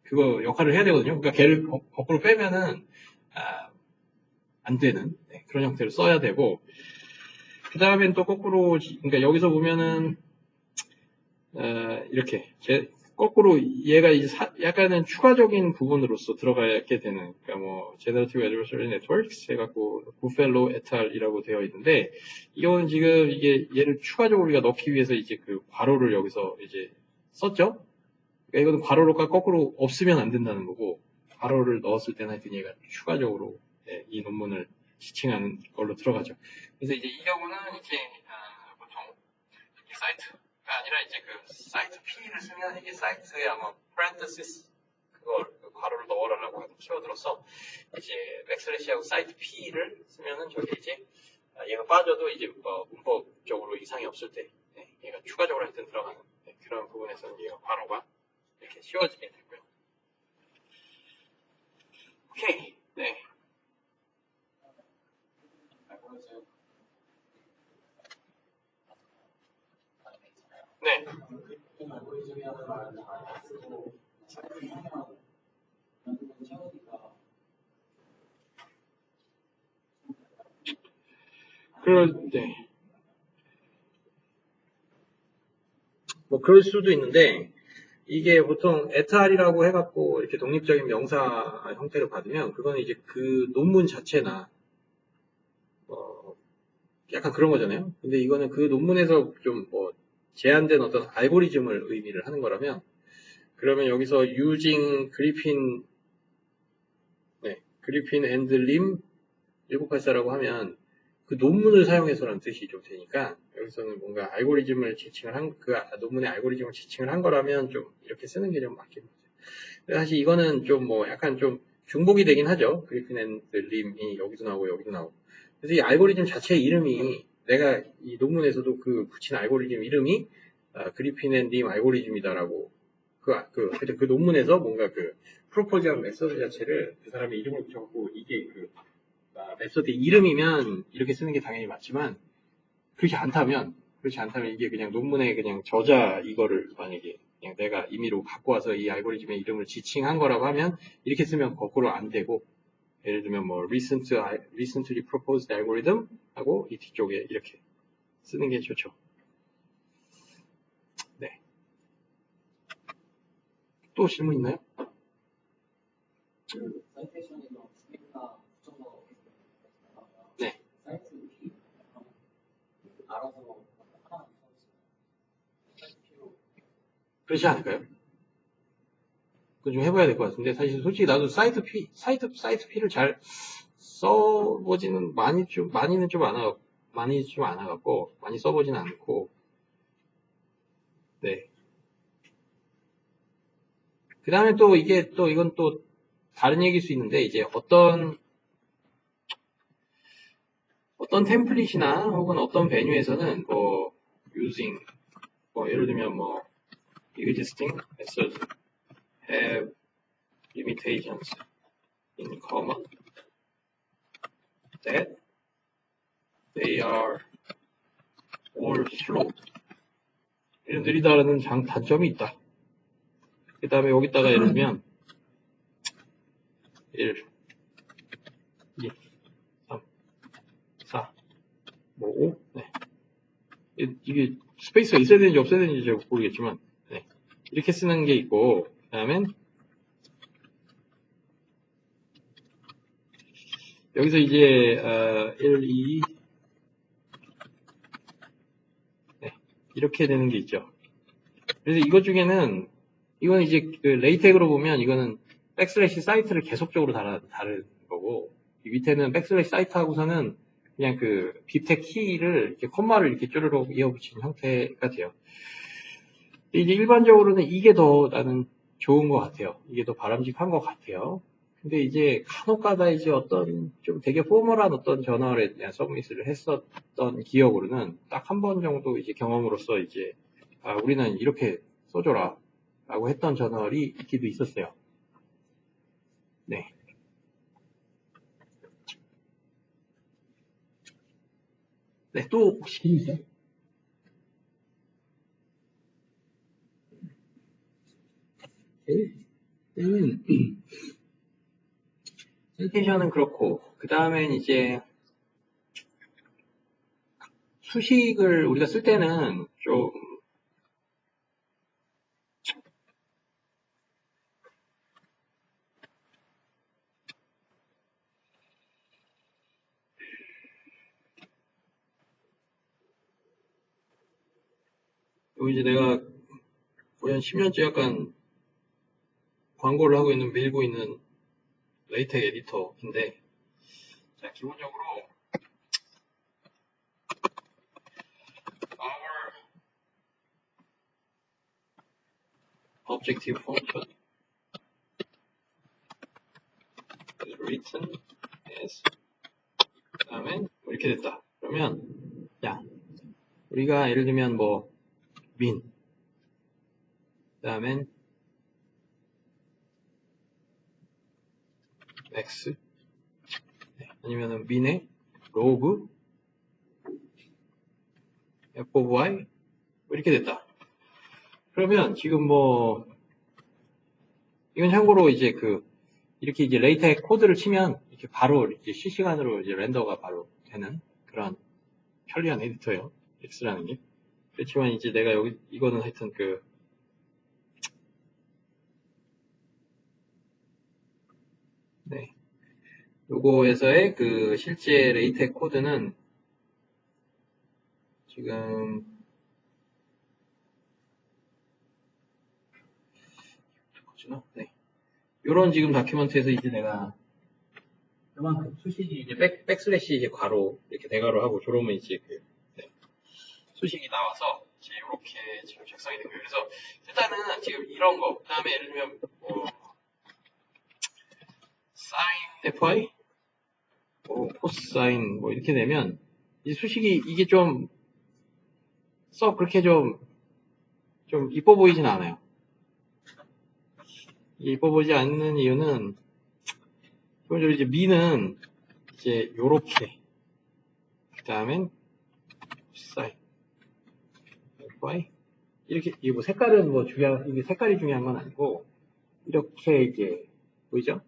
그거 역할을 해야 되거든요. 그러니까 걔를 거꾸로 빼면은 안 되는 그런 형태로 써야 되고. 그 다음엔 또 거꾸로, 그러니까 여기서 보면은, 이렇게, 거꾸로 얘가 이제 약간은 추가적인 부분으로서 들어가게 되는, 그러니까 Generative Adversarial Networks 해갖고, 구펠로 에탈이라고 되어 있는데, 이거는 지금 얘를 추가적으로 우리가 넣기 위해서 이제 그 괄호를 여기서 이제 썼죠? 그러니까 이거는 괄호가 거꾸로 없으면 안 된다는 거고, 괄호를 넣었을 때는 하여튼 얘가 추가적으로 이 논문을 지칭하는 걸로 들어가죠. 그래서 이제 이 경우는 이렇게 보통 이렇게 사이트가 아니라 이제 그 사이트 P를 쓰면 이게 사이트에 아마 parenthesis 그걸 괄호를 넣어라라고 하는 키워드로서 이제 백슬래시하고 사이트 P를 쓰면은 저기 이제 얘가 빠져도 이제 문법적으로 이상이 없을 때 얘가 추가적으로 하여튼 들어가는 그런 부분에서는 얘가 괄호가 이렇게 씌워지게 되고요. 오케이, 네. 네. 그럴 수도 있는데, 이게 보통 에탈이라고 해갖고 이렇게 독립적인 명사 형태를 받으면 그거는 이제 그 논문 자체나 약간 그런 거잖아요. 근데 이거는 그 논문에서 좀 제한된 어떤 알고리즘을 의미를 하는 거라면 그러면 여기서 using 그리핀 and lim 1984라고 하면 그 논문을 사용해서라는 뜻이 좀 되니까 여기서는 뭔가 알고리즘을 그 논문의 알고리즘을 지칭을 한 거라면 좀 이렇게 쓰는 게 좀 맞긴 하죠. 사실 이거는 좀 약간 좀 중복이 되긴 하죠. 그리핀 앤드 림이 여기도 나오고 여기도 나오고. 그래서 이 알고리즘 자체의 이름이 내가 이 논문에서도 그 붙인 알고리즘 이름이 그리핀 앤 림 알고리즘이다라고 그 논문에서 뭔가 그 프로포즈한 메서드 자체를 그 사람의 이름을 붙여갖고 이게 메서드의 이름이면 이렇게 쓰는 게 당연히 맞지만 그렇지 않다면 이게 그냥 논문의 그냥 저자 이거를 만약에 그냥 내가 임의로 갖고 와서 이 알고리즘의 이름을 지칭한 거라고 하면 이렇게 쓰면 거꾸로 안 되고 예를 들면 recently proposed algorithm 하고 이 뒤쪽에 이렇게 쓰는 게 좋죠. 네. 또 질문 있나요? 네. 그렇지 않을까요? 그거 좀 해봐야 될 것 같은데 사실 솔직히 나도 사이트 P를 잘 써보지는 많이는 좀 안 와갖고 많이 써보지는 않고 네. 그 다음에 또 이건 또 다른 얘기일 수 있는데 이제 어떤 템플릿이나 혹은 어떤 베뉴에서는 using 예를 들면 existing methods have limitations in common that they are all slow. 이런 느리다라는 단점이 있다. 그 다음에 여기다가 예를 들면 1, 2, 3, 4, 5. 네. 이게 스페이스가 있어야 되는지 없어야 되는지 잘 모르겠지만 네. 이렇게 쓰는 게 있고 그 다음엔 여기서 이제 1, 2 네. 이렇게 되는 게 있죠. 그래서 이것 중에는 이건 이제 그 레이텍으로 보면 이거는 백슬래시 사이트를 계속적으로 다른 거고 이 밑에는 백슬래시 사이트 하고서는 그냥 그 빕텍 키를 이렇게 콤마를 이렇게 쪼르륵 이어붙인 형태가 돼요. 이제 일반적으로는 이게 더 나는 좋은 것 같아요. 이게 더 바람직한 것 같아요. 근데 이제 간혹가다 이제 어떤 좀 되게 포멀한 어떤 저널에 대한 서브미스를 했었던 기억으로는 딱 한 번 정도 이제 경험으로서 이제 우리는 이렇게 써줘라 라고 했던 저널이 있기도 있었어요. 네. 네, 또 혹시 있어요? 일단은 센테이션은 그렇고 그 다음엔 이제 수식을 우리가 쓸 때는 좀 이제 내가 거의 한 10년째 약간 광고를 하고 있는 밀고 있는 레이텍 에디터인데 자, 기본적으로 our objective function is written as 그 다음에 이렇게 됐다. 그러면 야 우리가 예를 들면 min 그 다음엔 x 네, 아니면은 min의 log f of y 이렇게 됐다. 그러면 지금 이건 참고로 이제 이렇게 이제 레이텍 코드를 치면 이렇게 바로 이제 실시간으로 이제 렌더가 바로 되는 그런 편리한 에디터예요. X라는 게. 그렇지만 이제 내가 이거는 하여튼 네. 요거에서의 그 실제 레이텍 코드는 지금 네. 요런 지금 다큐멘트에서 이제 내가 요만큼 수식이 이제 백슬래시 이제 괄호 이렇게 대괄호 하고 저러면 이제 그 네. 수식이 나와서 이제 이렇게 지금 작성이 된 거예요. 그래서 일단은 지금 이런 거 그다음에 예를 들면 뭐 sin fy 뭐 코사인 뭐 이렇게 되면 이 수식이 이게 좀 썩 그렇게 좀 이뻐 보이진 않아요. 이뻐 보이지 않는 이유는 기본적으로 이제 미는 이제 요렇게 그 다음엔 사인 y 이렇게 이게 뭐 색깔은 뭐 이게 색깔이 중요한 건 아니고 이렇게 이제 보이죠?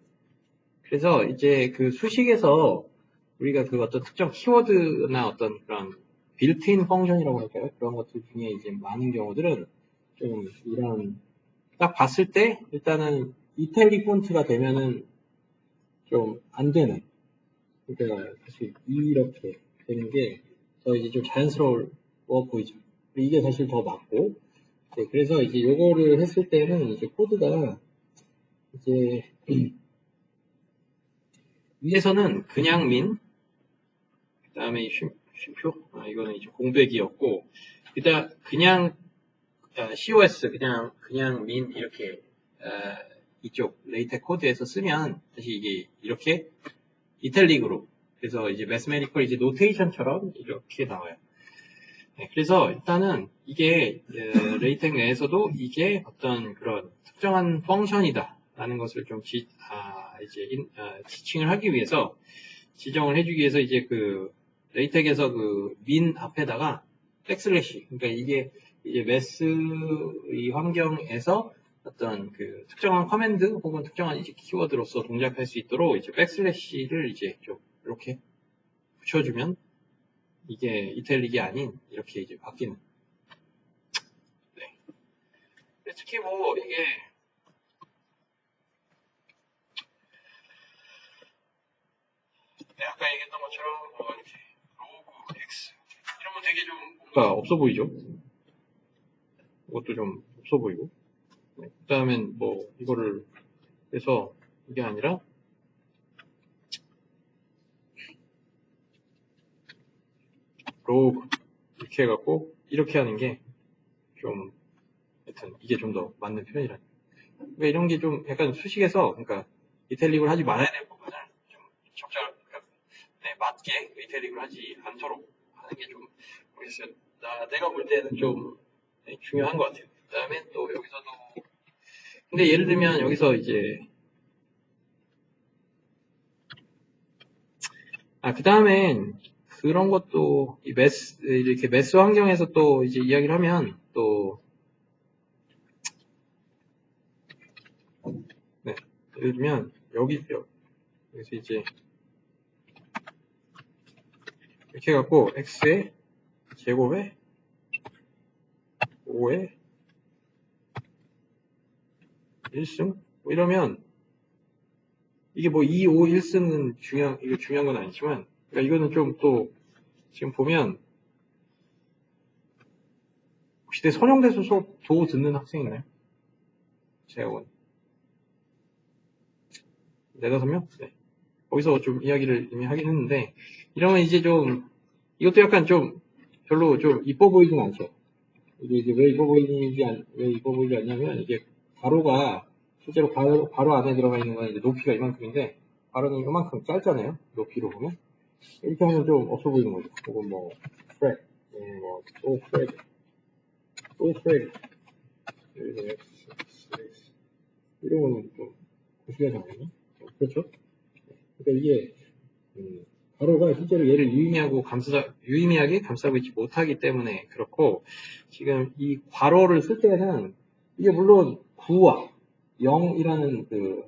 그래서 이제 그 수식에서 우리가 그 어떤 특정 키워드나 어떤 그런 빌트인 펑션이라고 할까요? 그런 것들 중에 이제 많은 경우들은 좀 이런 딱 봤을 때 일단은 이탈릭 폰트가 되면은 좀 안 되는 그러니까 사실 이렇게 되는 게 더 이제 좀 자연스러워 보이죠. 이게 사실 더 맞고 네, 그래서 이제 요거를 했을 때는 이제 코드가 이제 위에서는 그냥 민 그다음에 이 쉼표 이거는 이제 공백이었고 그냥 COS 그냥 민 이렇게 이쪽 레이텍 코드에서 쓰면 사실 이게 이렇게 이탈릭으로 그래서 이제 매스메리컬 이제 노테이션처럼 이렇게 나와요. 네, 그래서 일단은 이게 레이텍 내에서도 이게 어떤 그런 특정한 펑션이다라는 것을 좀 지칭을 하기 위해서 지정을 해주기 위해서 이제 그 레이텍에서 그 민 앞에다가 백슬래시 그러니까 이게 이제 매스 이 환경에서 어떤 그 특정한 커맨드 혹은 특정한 이제 키워드로서 동작할 수 있도록 이제 백슬래시를 이제 좀 이렇게 붙여주면 이게 이탈릭이 아닌 이렇게 이제 바뀌는. 네. 특히 뭐 이게 네, 아까 얘기했던 것처럼 뭐 이렇게 로그 X 이런 건 되게 좀 뭔가 없어 보이죠? 이것도 좀 없어 보이고. 네. 그 다음엔 뭐 이거를 해서 이게 아니라 로그 이렇게 해갖고 이렇게 하는 게 좀 하여튼 이게 좀 더 맞는 표현이라. 그러니까 이런 게 좀 약간 수식에서 그러니까 이탈릭을 하지 말아야 될 부분을 좀 적절 그러니까 네, 맞게 이탈릭을 하지 않도록 하는 게 좀 모르겠어요. 내가 볼 때는 좀 네, 중요한 것 같아요. 그 다음에 또 여기서도 근데 예를 들면 여기서 이제 그 다음엔 그런 것도 이렇게 매스 환경에서 또 이제 이야기를 하면 또 네, 예를 들면 여기서 이제 이렇게 해갖고 x의 제곱에 5의 1승 뭐 이러면 이게 뭐 2, 5, 1승은 이거 중요한 건 아니지만 그러니까 이거는 좀 또 지금 보면 혹시 내 선형대수 수업 도 듣는 학생 있나요? 재학원 4-5명? 네. 거기서 좀 이야기를 이미 하긴 했는데 이러면 이제 좀 이것도 약간 좀 별로 좀 이뻐 보이진 않죠. 이게 이제 왜 이뻐 보이지 않냐면 이게 가로가 실제로 가로 안에 들어가 있는 건 이제 높이가 이만큼인데 가로는 이만큼 짧잖아요. 높이로 보면 이렇게 하면 좀 없어 보이는 거죠. 혹은 뭐 프렉, 뭐또 프렉 이런 거는 좀 보시면 않나요? 그렇죠? 그러니까 이게 가로가 실제로 얘를 유의미하게 감싸고 있지 못하기 때문에 그렇고 지금 이 괄호를 쓸 때는 이게 물론 9와 0이라는 그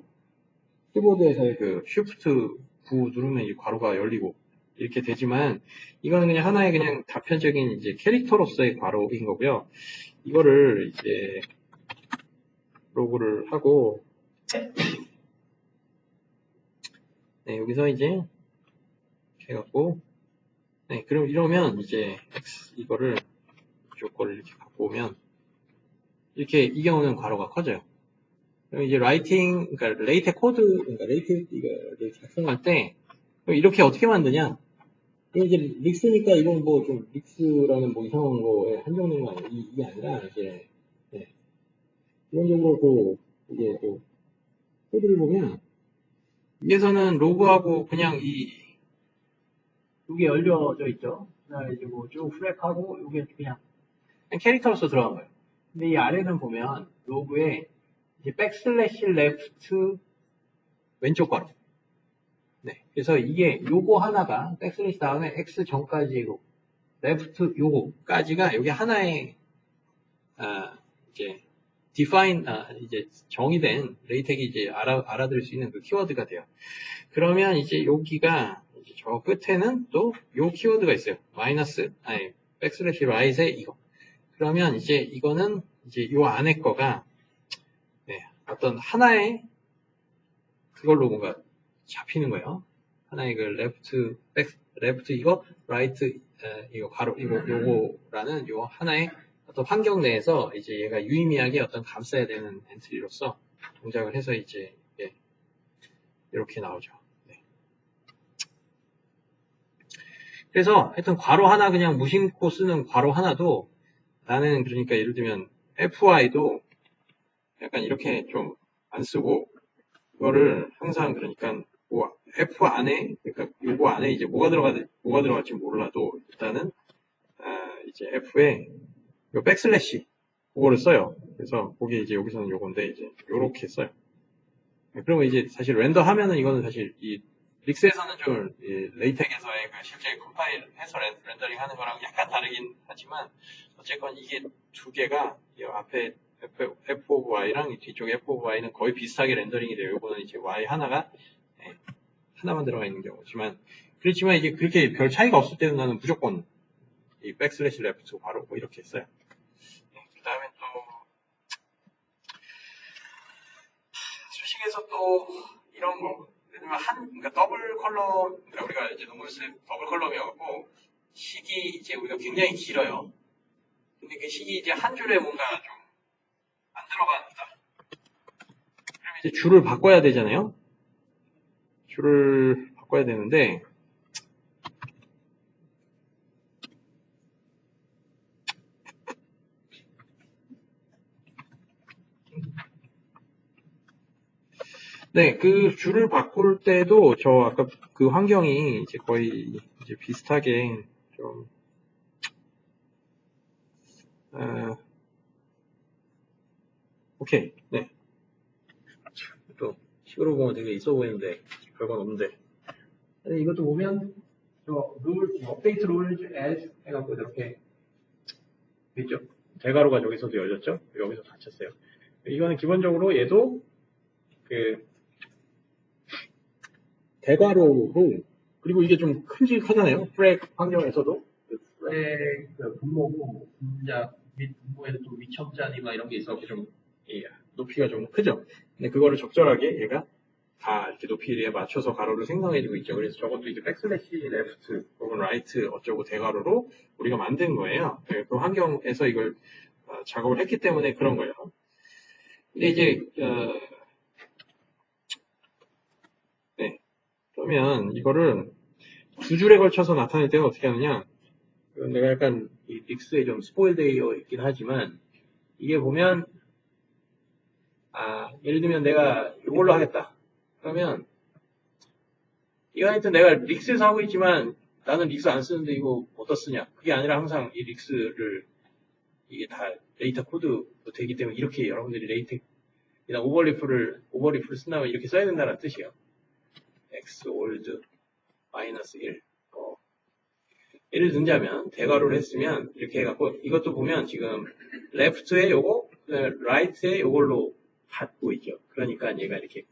키보드에서의 그 쉬프트 9 누르면 이 괄호가 열리고 이렇게 되지만 이거는 그냥 하나의 그냥 단편적인 이제 캐릭터로서의 괄호인 거고요. 이거를 이제 로그를 하고 네, 여기서 이제 이렇게 해갖고, 네, 그럼 이러면 이제 x 이거를 이쪽 거를 이렇게 갖고 오면 이렇게 이 경우는 괄호가 커져요. 그럼 이제 라이팅, 그러니까 레이텍 코드, 그러니까 레이텍 작성할 때 이렇게 어떻게 만드냐? 이제 릭스니까 이건 뭐 좀 릭스라는 뭐 이상한 거에 한정된 거 아니에요? 이게 아니라 이제 네. 기본적으로 이게 코드를 보면 위에서는 로그하고 그냥 이게 열려져 있죠. 그다음에 이제 뭐 쭉 프렉하고 이게 그냥 캐릭터로서 들어간 거예요. 근데 이 아래는 보면 로그에 이제 백슬래시 레프트 왼쪽 괄호. 네. 그래서 이게 요거 하나가 백슬래시 다음에 x 전까지 레프트 요거까지가 여기 하나의 이제 define 이제 정의된 레이텍이 이제 알아들을 수 있는 그 키워드가 돼요. 그러면 이제 여기가 이제 저 끝에는 또 요 키워드가 있어요. 백슬래시 라이트에 이거. 그러면 이제 이거는 이제 요 안에 거가 네, 어떤 하나의 그걸로 뭔가 잡히는 거예요. 하나의 그 레프트 이거, 라이트 이거 가로 요거라는 요 하나의 어떤 환경 내에서 이제 얘가 유의미하게 어떤 감싸야 되는 엔트리로서 동작을 해서 이제 이렇게 나오죠. 네. 그래서 하여튼 괄호 하나 그냥 무심코 쓰는 괄호 하나도 나는 그러니까 예를 들면 FI도 약간 이렇게 좀 안 쓰고 이거를 항상 그러니까 뭐 F 안에 그러니까 요거 안에 이제 뭐가 들어갈지 몰라도 일단은 이제 F에 요 백슬래시 그거를 써요. 그래서 거기 이제 여기서는 요건데 이제 요렇게 써요. 그러면 이제 사실 렌더 하면은 이거는 사실 이 릭스에서는 좀 레이텍에서의 그 실제 컴파일해서 렌더링 하는 거랑 약간 다르긴 하지만 어쨌건 이게 두 개가 이 앞에 F of Y랑 뒤쪽에 F of Y는 거의 비슷하게 렌더링이 돼요. 요거는 이제 Y 하나가 하나만 들어가 있는 경우지만 그렇지만 이게 그렇게 별 차이가 없을 때는 나는 무조건 이 백슬래시 레프트 바로 뭐 이렇게 써요. 그 다음에 또 수식에서 또 이런 거 그러니까 더블 컬럼 그러니까 우리가 이제 논문 쓸 더블 컬럼이어갖고 식이 이제 우리가 굉장히 길어요. 근데 그 식이 이제 한 줄에 뭔가 좀 안 들어간다. 그러면 이제 줄을 바꿔야 되잖아요. 줄을 바꿔야 되는데 네, 그 줄을 바꿀 때도 저 아까 그 환경이 이제 거의 이제 비슷하게 좀 오케이, 네. 또 식으로 보면 되게 있어 보이는데 별건 없는데. 이것도 보면 저 업데이트 룰 as 해갖고 이렇게 있죠. 대괄호가 여기서도 열렸죠. 여기서 닫혔어요. 이거는 기본적으로 얘도 그 대괄호로 그리고 이게 좀 큼직하잖아요. 프렉 환경에서도 프렉 분모고 분자 및 분모에도 또 위첨자니 막 이런 게 있어서 좀 높이가 좀 크죠. 근데 그거를 적절하게 얘가 다 이렇게 높이에 맞춰서 가로를 생성해주고 있죠. 그래서 저것도 이제 백슬래시 레프트 혹은 라이트 어쩌고 대괄호로 우리가 만든 거예요. 그 환경에서 이걸 작업을 했기 때문에 그런 거예요. 근데 이제 네. 그러면 이거를 두 줄에 걸쳐서 나타낼 때는 어떻게 하느냐? 내가 약간 이 릭스에 좀 스포일되어 있긴 하지만 이게 보면 예를 들면 내가 이걸로 하겠다. 그러면 이거 하여튼 내가 릭스에서 하고 있지만 나는 릭스 안 쓰는데 이거 어디다 쓰냐? 그게 아니라 항상 이 릭스를 이게 다 데이터 코드로 되기 때문에 이렇게 여러분들이 레이텍이나 오버리프를 쓴다면 이렇게 써야 된다는 뜻이에요. x old 마이너스 1 예를 들자면 대괄호를 했으면 이렇게 해갖고 이것도 보면 지금 left에 요거 right에 요걸로 받고 있죠. 그러니까 얘가 이렇게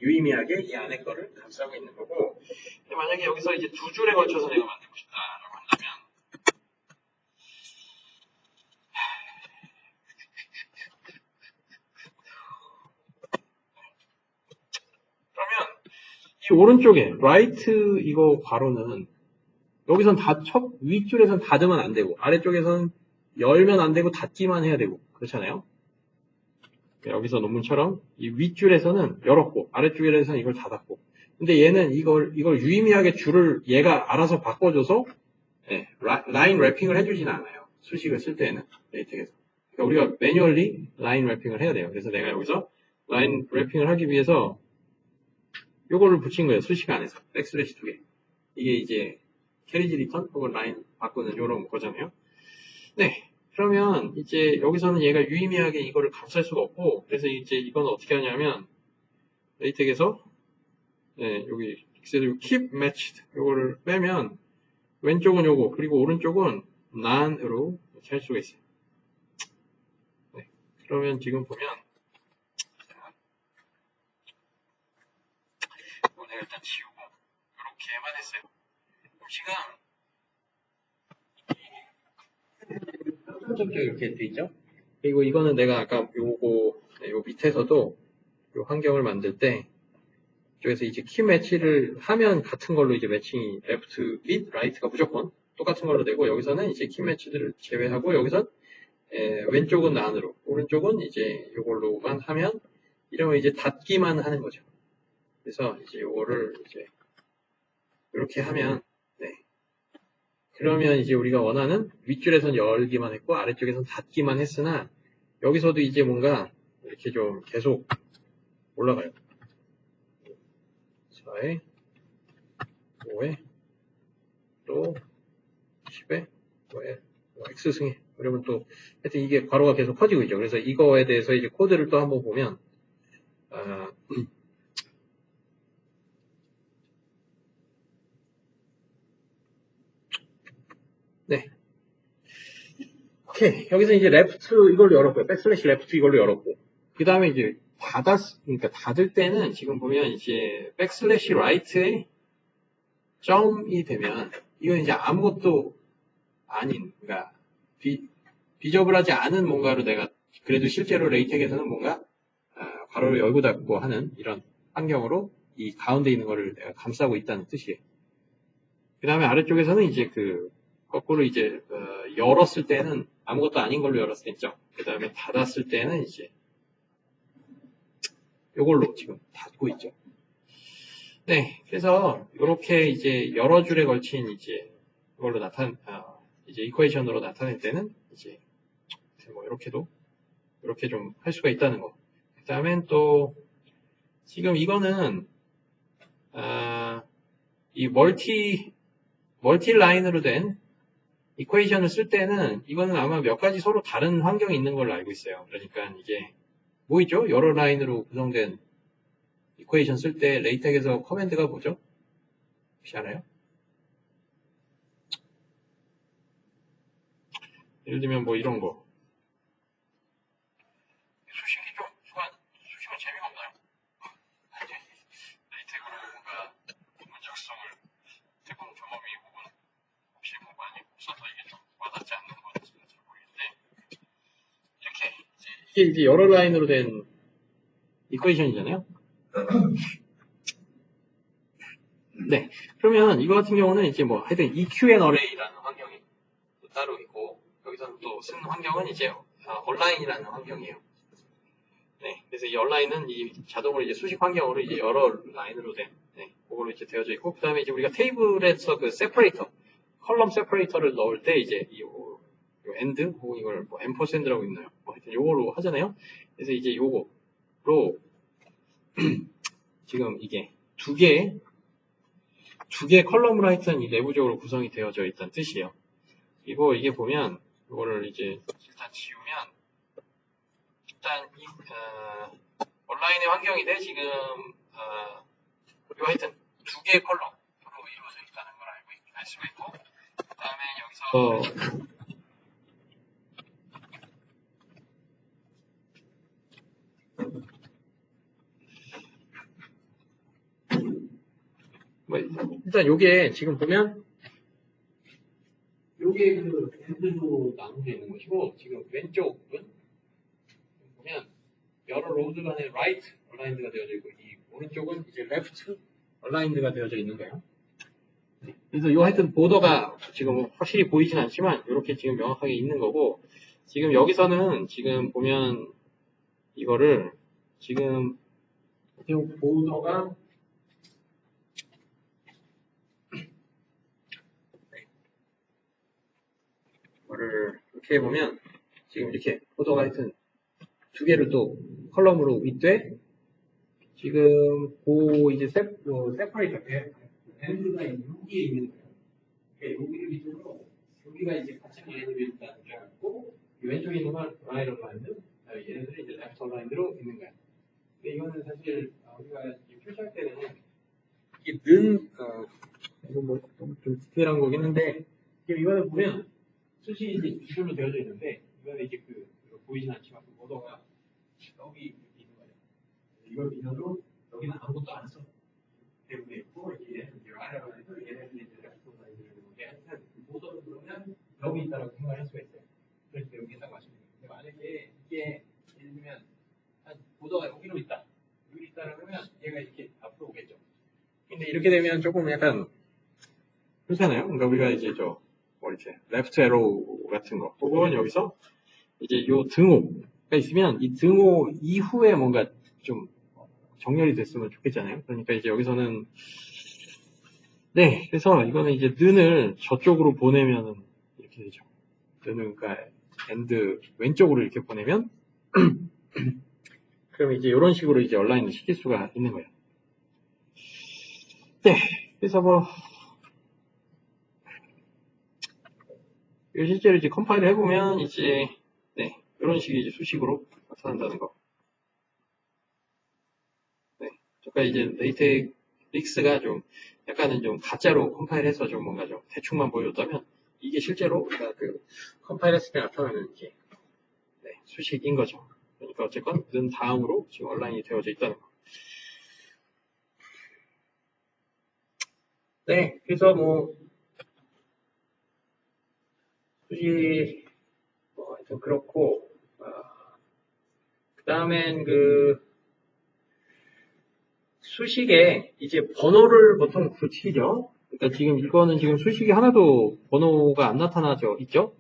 유의미하게 이 안에 거를 감싸고 있는 거고 만약에 여기서 이제 두 줄에 걸쳐서 내가 만들고 싶다라고 한다면 그러면 이 오른쪽에 right 이거 괄호는 여기선 윗줄에선 닫으면 안 되고 아래쪽에선 열면 안 되고 닫기만 해야 되고 그렇잖아요. 여기서 논문처럼 이 윗줄에서는 열었고 아래쪽에서는 이걸 닫았고 근데 얘는 이걸 유의미하게 줄을 얘가 알아서 바꿔줘서 라인 래핑을 해주진 않아요. 수식을 쓸 때는 레이텍에서 그러니까 우리가 매뉴얼리 라인 래핑을 해야 돼요. 그래서 내가 여기서 라인 래핑을 하기 위해서 요거를 붙인 거예요. 수식 안에서 백슬래시 2개 이게 이제 캐리지 리턴 혹은 라인 바꾸는 요런 거잖아요. 네. 그러면 이제 여기서는 얘가 유의미하게 이거를 값할 수가 없고 그래서 이제 이건 어떻게 하냐면 레이텍에서 여기 keep matched 요거를 빼면 왼쪽은 요거 그리고 오른쪽은 none으로 이렇게 할 수가 있어요. 네. 그러면 지금 보면 내가 일단 지우고 이렇게만 했어요. 그럼 지금 이렇게 돼 있죠? 그리고 이거는 내가 아까 요 밑에서도 요 환경을 만들 때 이쪽에서 이제 키 매치를 하면 같은 걸로 이제 매칭이 left, mid, right가 무조건 똑같은 걸로 되고 여기서는 이제 키 매치들을 제외하고 여기선 왼쪽은 안으로 오른쪽은 이제 요걸로만 하면 이러면 이제 닫기만 하는 거죠. 그래서 이제 요거를 이제 이렇게 하면 그러면 이제 우리가 원하는 윗줄에선 열기만 했고 아래쪽에선 닫기만 했으나 여기서도 이제 뭔가 이렇게 좀 계속 올라가요. 4에 5에 또 10에 5에 X승에 그러면 또 하여튼 이게 괄호가 계속 커지고 있죠. 그래서 이거에 대해서 이제 코드를 또 한번 보면 네. 오케이. 여기서 이제 레프트 이걸로 열었고요. 백슬래시 레프트 이걸로 열었고. 그 다음에 이제 그러니까 닫을 때는 지금 보면 이제 백슬래시 라이트에 점이 되면 이건 이제 아무것도 아닌, 그러니까 비저블하지 않은 뭔가로 내가 그래도 실제로 레이텍에서는 뭔가 괄호를 열고 닫고 하는 이런 환경으로 이 가운데 있는 거를 내가 감싸고 있다는 뜻이에요. 그 다음에 아래쪽에서는 이제 거꾸로 이제 열었을 때는 아무것도 아닌 걸로 열었을 때 있죠. 그 다음에 닫았을 때는 이제 이걸로 지금 닫고 있죠. 네, 그래서 이렇게 이제 여러 줄에 걸친 이제 이걸로 이제 이퀘이션으로 나타낼 때는 이제 뭐 이렇게 좀 할 수가 있다는 거. 그 다음엔 또 지금 이거는 이 멀티 라인으로 된 이퀘이션을 쓸 때는 이거는 아마 몇 가지 서로 다른 환경이 있는 걸로 알고 있어요. 그러니까 이게 뭐 있죠? 여러 라인으로 구성된 이퀘이션 쓸 때 레이텍에서 커맨드가 뭐죠? 혹시 알아요? 예를 들면 뭐 이런 거. 수식은 재미가 없나요? 레이텍으로 뭔가 문문 작성을 해본 경험이 혹은 혹시 뭐 많이 없어서 이게 좀 와닿지 않는 것 같은지 잘 모르겠는데 이게 이제 여러 라인으로 된 이퀘이션이잖아요. 네. 그러면 이거 같은 경우는 이제 뭐 하여튼 EQN 어레이라는 환경이 따로 있고 여기서는 또 쓰는 환경은 이제 온라인이라는 환경이에요. 네. 그래서 이 온라인은 이 자동으로 이제 수식 환경으로 이제 여러 라인으로 된 그걸로 이제 되어져 있고 그 다음에 이제 우리가 테이블에서 그 세퍼레이터 컬럼 세퍼레이터를 넣을 때 이제 요 엔드 혹은 이걸 뭐 앰퍼샌드라고 있나요? 뭐 하여튼 요거로 하잖아요. 그래서 이제 요거로 지금 이게 두 개 컬럼으로 하여튼 이 내부적으로 구성이 되어져 있다는 뜻이에요. 그리고 이게 보면 이거를 이제 일단 지우면 일단 온라인의 환경인데 지금 이거 하여튼 두 개의 컬럼으로 이루어져 있다는 걸 알 수가 있고 그 다음에 여기서 뭐 일단 요게 지금 보면 요게 그 엔드로 나누게 있는 것이고 지금 왼쪽은 보면 여러 로드 간의 right 얼라인드가 되어져 있고 이 오른쪽은 이제 left 얼라인드가 되어져 있는 거예요. 그래서 요 하여튼 보더가 지금 확실히 보이진 않지만 이렇게 지금 명확하게 있는 거고, 지금 여기서는 지금 보면 이거를 지금 보더가 이거를 이렇게 해보면 지금 이렇게 보더가 하여튼 두 개를 또 컬럼으로 윗대 지금 이제 세퍼레이터 밴드가 여기에 있는 거예요. 그러니까 여기를 밑으로 여기가 이제 같이 라인으로 일단 들어갔고 왼쪽에 있는 건 라이트 라인드, 얘네들이 이제 레프트 라인드로 있는 거야. 근데 이거는 사실 우리가 표시할 때는 이게 이거 뭐 좀 디테일한 거긴 한데 지금 이거는 보면 수식이 이제 이걸로 되어져 있는데 이거는 이제 보이진 않지만 그 보더가 여기 있는 거예요. 이걸 믿어도 여기는 아무것도 안 써. 때문에 있고 이게 아래로 해서 얘네들이 이제 레프트 라인드를 이렇게 하여튼 보더를 그러면 여기 있다라고 생각할 수가 있어요. 그래서 여기에다가 맞추면 돼요. 근데 만약에 이게 예를 들면 보더가 여기로 있다. 여기 있다라고 하면 얘가 이렇게 앞으로 오겠죠. 근데 이렇게 되면 조금 약간 그렇잖아요. 그러니까 우리가 이제 이렇게 레프트 에로 같은 거 혹은 여기서 이제 요 등호가 있으면 이 등호 이후에 뭔가 좀 정렬이 됐으면 좋겠잖아요. 그러니까 이제 여기서는 네, 그래서 이거는 이제 는을 저쪽으로 보내면은 이렇게 되죠. 는은 그러니까 엔드 왼쪽으로 이렇게 보내면 그럼 이제 이런 식으로 이제 얼라인을 시킬 수가 있는 거예요. 네, 그래서 실제로 이제 컴파일을 해보면 이제 네, 이런 식의 이제 수식으로 나타난다는 거. 네, 그러니까 이제 레이텍스가 좀 약간은 좀 가짜로 컴파일해서 좀 뭔가 좀 대충만 보여줬다면 이게 실제로 우리가 컴파일했을 때 나타나는 이제 네, 수식인 거죠. 그러니까 어쨌건 는 다음으로 지금 얼라인이 되어져 있다는 거. 네, 그래서 수식 하여튼 그렇고 그 다음엔 수식에 이제 번호를 보통 붙이죠. 그러니까 지금 이거는 지금 수식이 하나도 번호가 안 나타나죠, 있죠?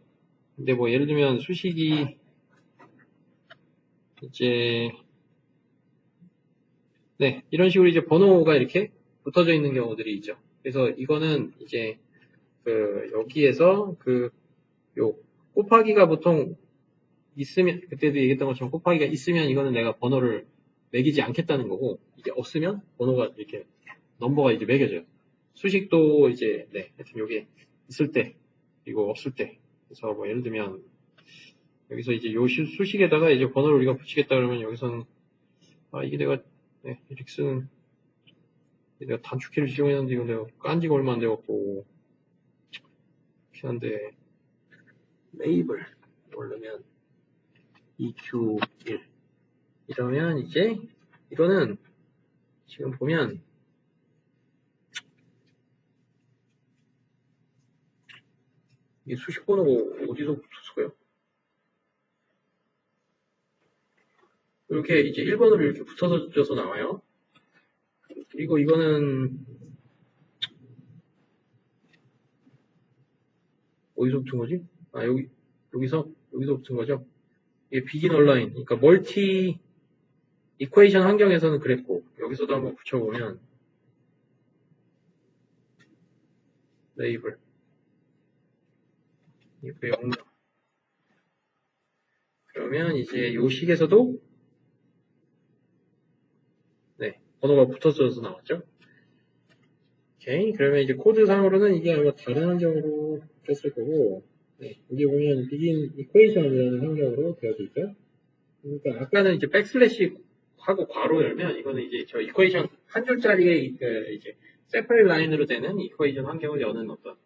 근데 예를 들면 수식이 이제 네, 이런 식으로 이제 번호가 이렇게 붙어져 있는 경우들이 있죠. 그래서 이거는 이제 여기에서 요 곱하기가 보통 있으면 그때도 얘기했던 것처럼 곱하기가 있으면 이거는 내가 번호를 매기지 않겠다는 거고 이게 없으면 번호가 이렇게 넘버가 이제 매겨져요. 수식도 이제 네, 하여튼 요게 있을 때 그리고 없을 때 그래서 예를 들면 여기서 이제 요 수식에다가 이제 번호를 우리가 붙이겠다 그러면 여기서는 이게 내가 네, 릭스는 내가 단축키를 지정했는데 이거 내가 깐 지가 얼마 안 돼갖고 그렇긴 한데 레이블 누르면 EQ1 이러면 이제 이거는 지금 보면 이게 수식 번호가 어디서 붙었을까요? 이렇게 이제 1번으로 이렇게 붙어서 나와요. 그리고 이거는 어디서 붙은 거지? 여기서 붙은 거죠? 이게 비긴 얼라인, 그러니까 멀티 이퀘이션 환경에서는 그랬고 여기서도 한번 붙여보면 레이블 이거 0 그러면 이제 요 식에서도 네 번호가 붙어져서 나왔죠. 오케이, 그러면 이제 코드상으로는 이게 아마 다른 환경으로 떴을 거고 네, 여기 보면 비긴 이퀘이션이라는 환경으로 되어져 있죠. 그러니까 아까는 이제 백슬래시 하고 괄호 열면 이거는 이제 저 이퀘이션 한 줄짜리의 이제 세퍼레이트 라인으로 되는 이퀘이션 환경을 여는 어떤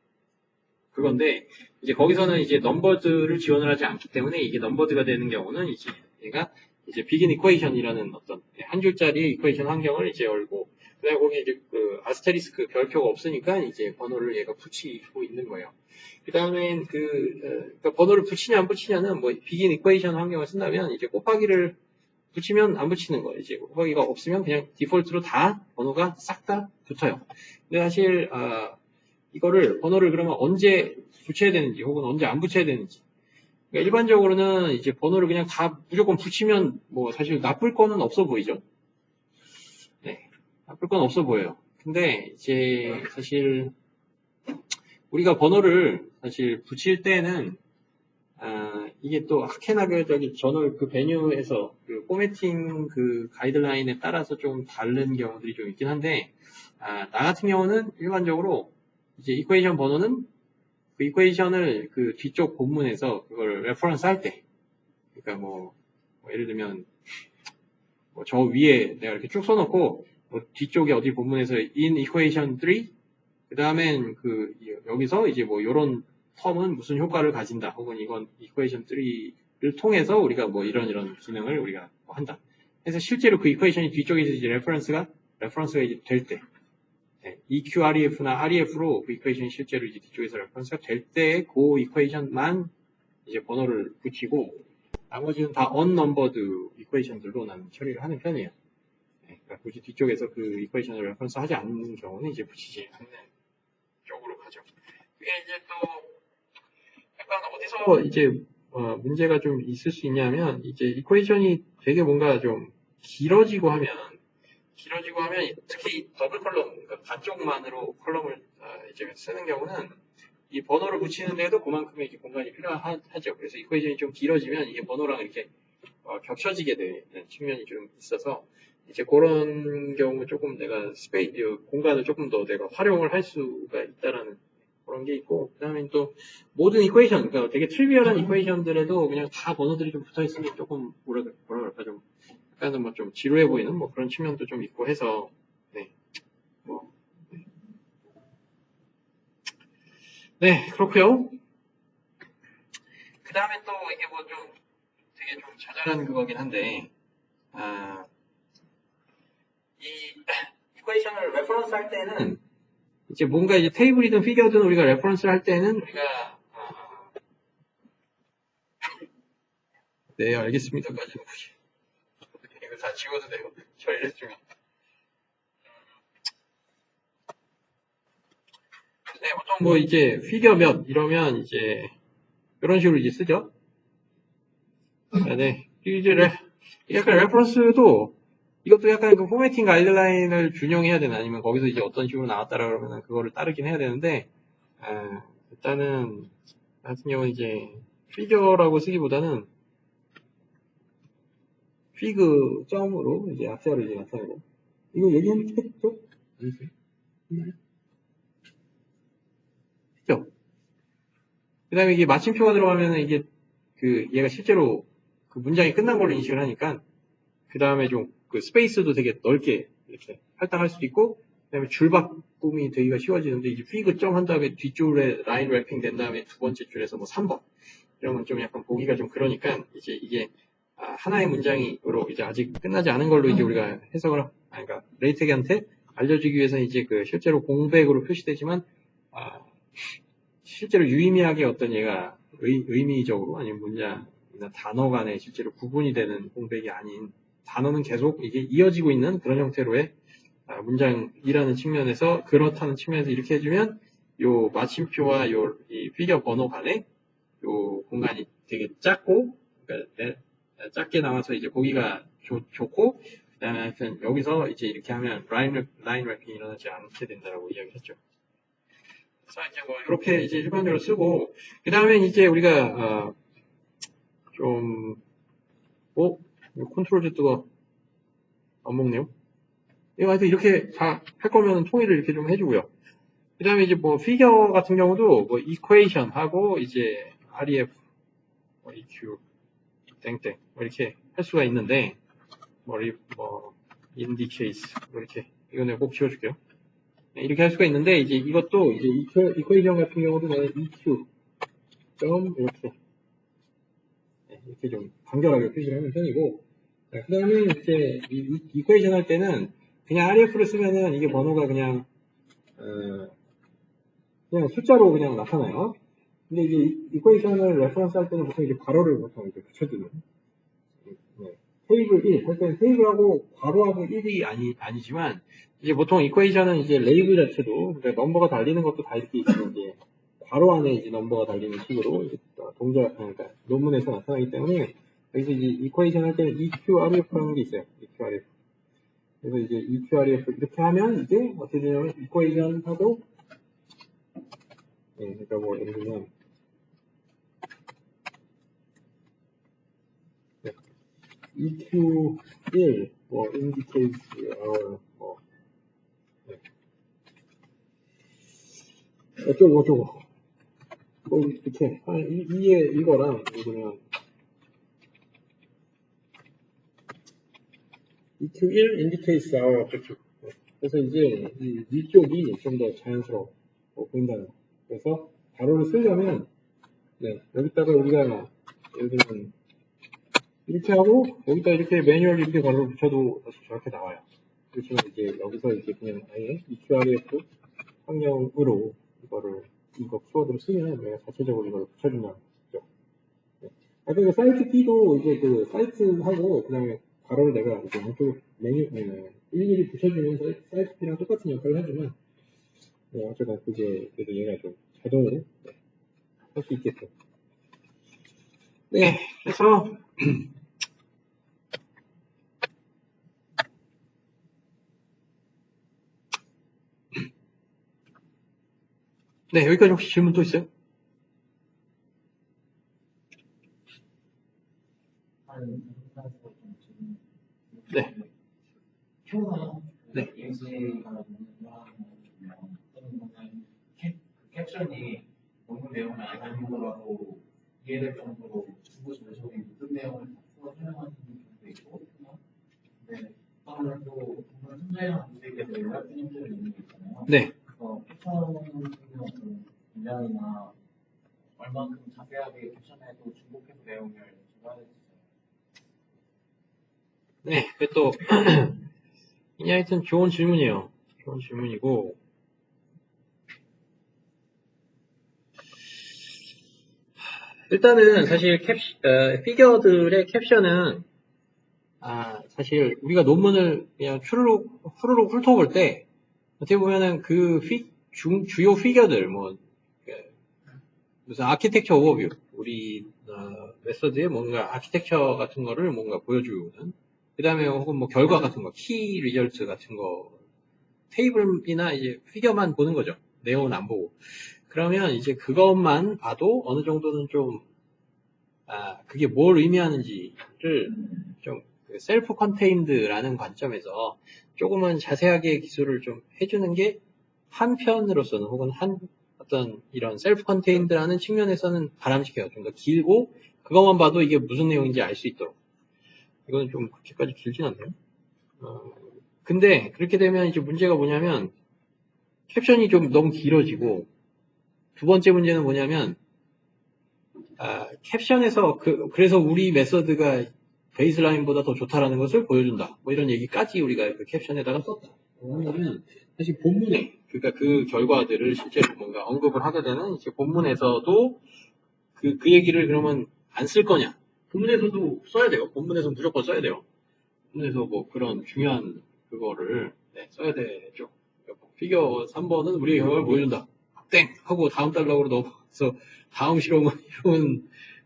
그건데 이제 거기서는 이제 넘버즈를 지원을 하지 않기 때문에 이게 넘버즈가 되는 경우는 이제 얘가 이제 비긴 이퀘이션이라는 어떤 한 줄짜리의 이퀘이션 환경을 이제 열고 그다음에 거기 이제 아스테리스크 별표가 없으니까 이제 번호를 얘가 붙이고 있는 거예요. 그다음에 그러니까 번호를 붙이냐 안 붙이냐는 비긴 이퀘이션 환경을 쓴다면 이제 곱하기를 붙이면 안 붙이는 거, 이제 거기가 없으면 그냥 디폴트로 다 번호가 싹 다 붙어요. 근데 사실 이거를 번호를 그러면 언제 붙여야 되는지 혹은 언제 안 붙여야 되는지. 그러니까 일반적으로는 이제 번호를 그냥 다 무조건 붙이면 뭐 사실 나쁠 거는 없어 보이죠. 네, 나쁠 건 없어 보여요. 근데 이제 사실 우리가 번호를 사실 붙일 때는 이게 또 학회나 저기 저널 그 베뉴에서 그 포매팅 그 가이드라인에 따라서 좀 다른 경우들이 좀 있긴 한데 나 같은 경우는 일반적으로 이제 이퀘이션 번호는 그 이퀘이션을 그 뒤쪽 본문에서 그걸 레퍼런스 할 때, 그러니까 뭐 예를 들면 뭐 저 위에 내가 이렇게 쭉 써놓고 뭐 뒤쪽에 어디 본문에서 in equation 3, 그 다음엔 그 여기서 이제 뭐 요런 텀은 무슨 효과를 가진다, 혹은 이건 equation 3를 통해서 우리가 뭐 이런 기능을 우리가 뭐 한다. 그래서 실제로 그 이퀘이션이 뒤쪽에서 이제 레퍼런스가 이제 될 때, 네, EQREF나 REF로 그 이퀘이션이 실제로 이제 뒤쪽에서 레퍼런스가 될 때 그 이퀘이션만 이제 번호를 붙이고 나머지는 다 unnumbered 이퀘이션들로 나는 처리를 하는 편이에요. 네, 그러니까 굳이 뒤쪽에서 그 이퀘이션을 레퍼런스 하지 않는 경우는 이제 붙이지 않는 쪽으로 가죠. 그게 이제 또 약간 어디서 이제 문제가 좀 있을 수 있냐면 이제 이퀘이션이 되게 뭔가 좀 길어지고 하면 특히 더블 컬럼, 그러니까 반쪽만으로 컬럼을 이제 쓰는 경우는 이 번호를 붙이는데도 그만큼의 이제 공간이 필요하죠. 그래서 이퀘이션이 좀 길어지면 이게 번호랑 이렇게 겹쳐지게 되는 측면이 좀 있어서 이제 그런 경우 조금 내가 공간을 조금 더 내가 활용을 할 수가 있다라는 그런 게 있고, 그 다음에 또 모든 이퀘이션, 그러니까 되게 트리비얼한 이퀘이션들에도 그냥 다 번호들이 좀 붙어 있으면 조금 뭐라 그럴까 좀 약간은 뭐 좀 지루해 보이는 뭐 그런 측면도 좀 있고 해서 네, 뭐 네, 그렇고요. 그 다음에 또 이게 뭐 좀 되게 좀 자잘한 그거긴 한데 이 이퀘이션을 레퍼런스 할 때는 이제 뭔가 이제 테이블이든 피겨든 우리가 레퍼런스를 할 때는 우리가 네, 알겠습니다까지 이거 다 지워도 돼요. 처리를 해주면. 네, 보통 뭐 이제 피겨 몇 이러면 이제 이런 식으로 이제 쓰죠. 네, 이제 약간 레퍼런스도 이것도 약간 그 포매팅 가이드라인을 준용해야 되나, 아니면 거기서 이제 어떤 식으로 나왔다라 그러면 그거를 따르긴 해야 되는데 일단은 같은 경우는 이제 피겨라고 쓰기보다는 피그 점으로 이제 악세를 이제 나타내고, 이거 얘기하면 했죠? 아니세요? 했죠? 그 다음에 이게 마침표가 들어가면 이게 얘가 실제로 그 문장이 끝난 걸로 인식을 하니까 그 다음에 좀 그 스페이스도 되게 넓게 이렇게 할당할 수도 있고, 그 다음에 줄 바꿈이 되기가 쉬워지는데, 이제 피그 점 한 다음에 뒤줄에 라인 랩핑 된 다음에 두 번째 줄에서 뭐 3번 이러면 좀 약간 보기가 좀 그러니까 이제 이게 하나의 문장으로 이제 아직 끝나지 않은 걸로 이제 우리가 해석을 그러니까 레이텍한테 알려주기 위해서는 이제 그 실제로 공백으로 표시되지만 실제로 유의미하게 어떤 얘가 의미적으로 아니면 문장이나 단어 간에 실제로 구분이 되는 공백이 아닌, 단어는 계속 이게 이어지고 있는 그런 형태로의 문장이라는 측면에서, 그렇다는 측면에서 이렇게 해주면 요 마침표와 이 피겨 번호 간에 요 공간이 되게 작고, 그러니까 작게 나와서 이제 보기가 좋고, 그 다음에 하여튼 여기서 이제 이렇게 하면 라인 랩핑이 일어나지 않게 된다라고 이야기했죠. 그래서 이제 뭐 이렇게 이제 일반적으로 쓰고, 그 다음에 이제 우리가 컨트롤 Z가 안 먹네요. 이거 하여튼 이렇게 다 할 거면 통일을 이렇게 좀 해주고요. 그 다음에 이제 뭐 피겨 같은 경우도 뭐 이퀘이션 하고 이제 REF, EQ, 땡땡 이렇게 할 수가 있는데, indicate 이렇게 이거 내가 꼭 지워줄게요. 이렇게 할 수가 있는데, 이제 이것도 이제 이퀘이션 같은 경우도 나는 EQ 점 이렇게 좀 간결하게 표시를 하는 편이고, 그 다음에 이제 이퀘이션 할 때는 그냥 RF를 쓰면은 이게 번호가 그냥 숫자로 그냥 나타나요. 근데 이제 이퀘이션을 레퍼런스 할 때는 보통 이제 괄호를 보통 이렇게 붙여주는 테이블 1 할 때는 테이블하고 괄호하고 1이 아니지만 이제 보통 이퀘이션은 이제 레이블 자체도 그러니까 넘버가 달리는 것도 다 이렇게 이제 괄호 안에 이제 넘버가 달리는 식으로 이제 동작 그러니까 논문에서 나타나기 때문에 여기서 이제 이퀘이션 할 때는 EQRF라는 게 있어요. EQRF. 그래서 이제 EQRF 이렇게 하면 이제 어떻게 되냐면 이퀘이션 하고 그러니까 뭐 예를 들면 EQ1 뭐 indicates our 뭐 어쩌고 뭐 이렇게 이거랑 예를 들면 EQ1 indicates our objective. 그래서 이제 이 위쪽이 좀 더 자연스러워 보인다는 거. 그래서 가로를 쓰려면 여기다가 우리가 예를 들면 이렇게 하고 여기다 이렇게 매뉴얼 이렇게 가로를 붙여도 저렇게 나와요. 그렇지만 이제 여기서 이제 그냥 아예 EQRF 환경으로 이거 키워드를 쓰면 내가 자체적으로 이걸 붙여준다는 거죠. 그리고 사이트 키도 이제 그 사이트하고 그다음에 가로를 내가 이제 한쪽 메뉴 일일이 붙여주면 사이트 키랑 똑같은 역할을 하지만 어쨌든 그게 그래도 얘가 좀 자동으로 할 수 있겠죠. 네, 그래서 네, 여기까지 혹시 질문 또 있어요? 네. 네. 캡션이 논문 내용을 안 알리더라도 이해될 정도로 중고 조선이 모든 내용을 다 설명하는 경우도 있고, 근데 또는 또 정말 순자형 분들께서 연락드린 분들이 있는 게 있잖아요. 네. 그래서 캡션 분량이나 얼만큼 자세하게 캡션에도 중복해서 내용을 적어야 되겠어요. 네, 또 이게 하여튼 좋은 질문이에요. 좋은 질문이고 일단은 사실 피겨들의 캡션은 사실 우리가 논문을 그냥 후루룩 훑어볼 때 어떻게 보면은 그 주요 피겨들 무슨 아키텍처 오버뷰 우리 메서드의 뭔가 아키텍처 같은 거를 뭔가 보여주는 그 다음에 혹은 뭐 결과 같은 거 키 리절트 같은 거 테이블이나 이제 피겨만 보는 거죠. 내용은 안 보고 그러면 이제 그것만 봐도 어느 정도는 좀 그게 뭘 의미하는지를 좀 셀프 컨테인드라는 관점에서 조금은 자세하게 기술을 좀 해주는 게 한편으로서는 혹은 어떤 이런 셀프 컨테인드라는 측면에서는 바람직해요. 좀 더 길고 그것만 봐도 이게 무슨 내용인지 알 수 있도록. 이거는 좀 그렇게까지 길진 않네요. 근데 그렇게 되면 이제 문제가 뭐냐면 캡션이 좀 너무 길어지고 두 번째 문제는 뭐냐면 캡션에서 그래서 우리 메서드가 베이스라인보다 더 좋다라는 것을 보여준다. 뭐 이런 얘기까지 우리가 그 캡션에다가 썼다. 왜냐하면 사실 본문에 그러니까 그 결과들을 실제로 뭔가 언급을 하게 되는 이제 본문에서도 그 얘기를 그러면 안 쓸 거냐? 본문에서도 써야 돼요. 본문에서 무조건 써야 돼요. 본문에서 뭐 그런 중요한 그거를 써야 되죠. 피겨 3번은 우리의 결과를 보여준다. 땡! 하고 다음 달락으로 넘어가서 다음 실험은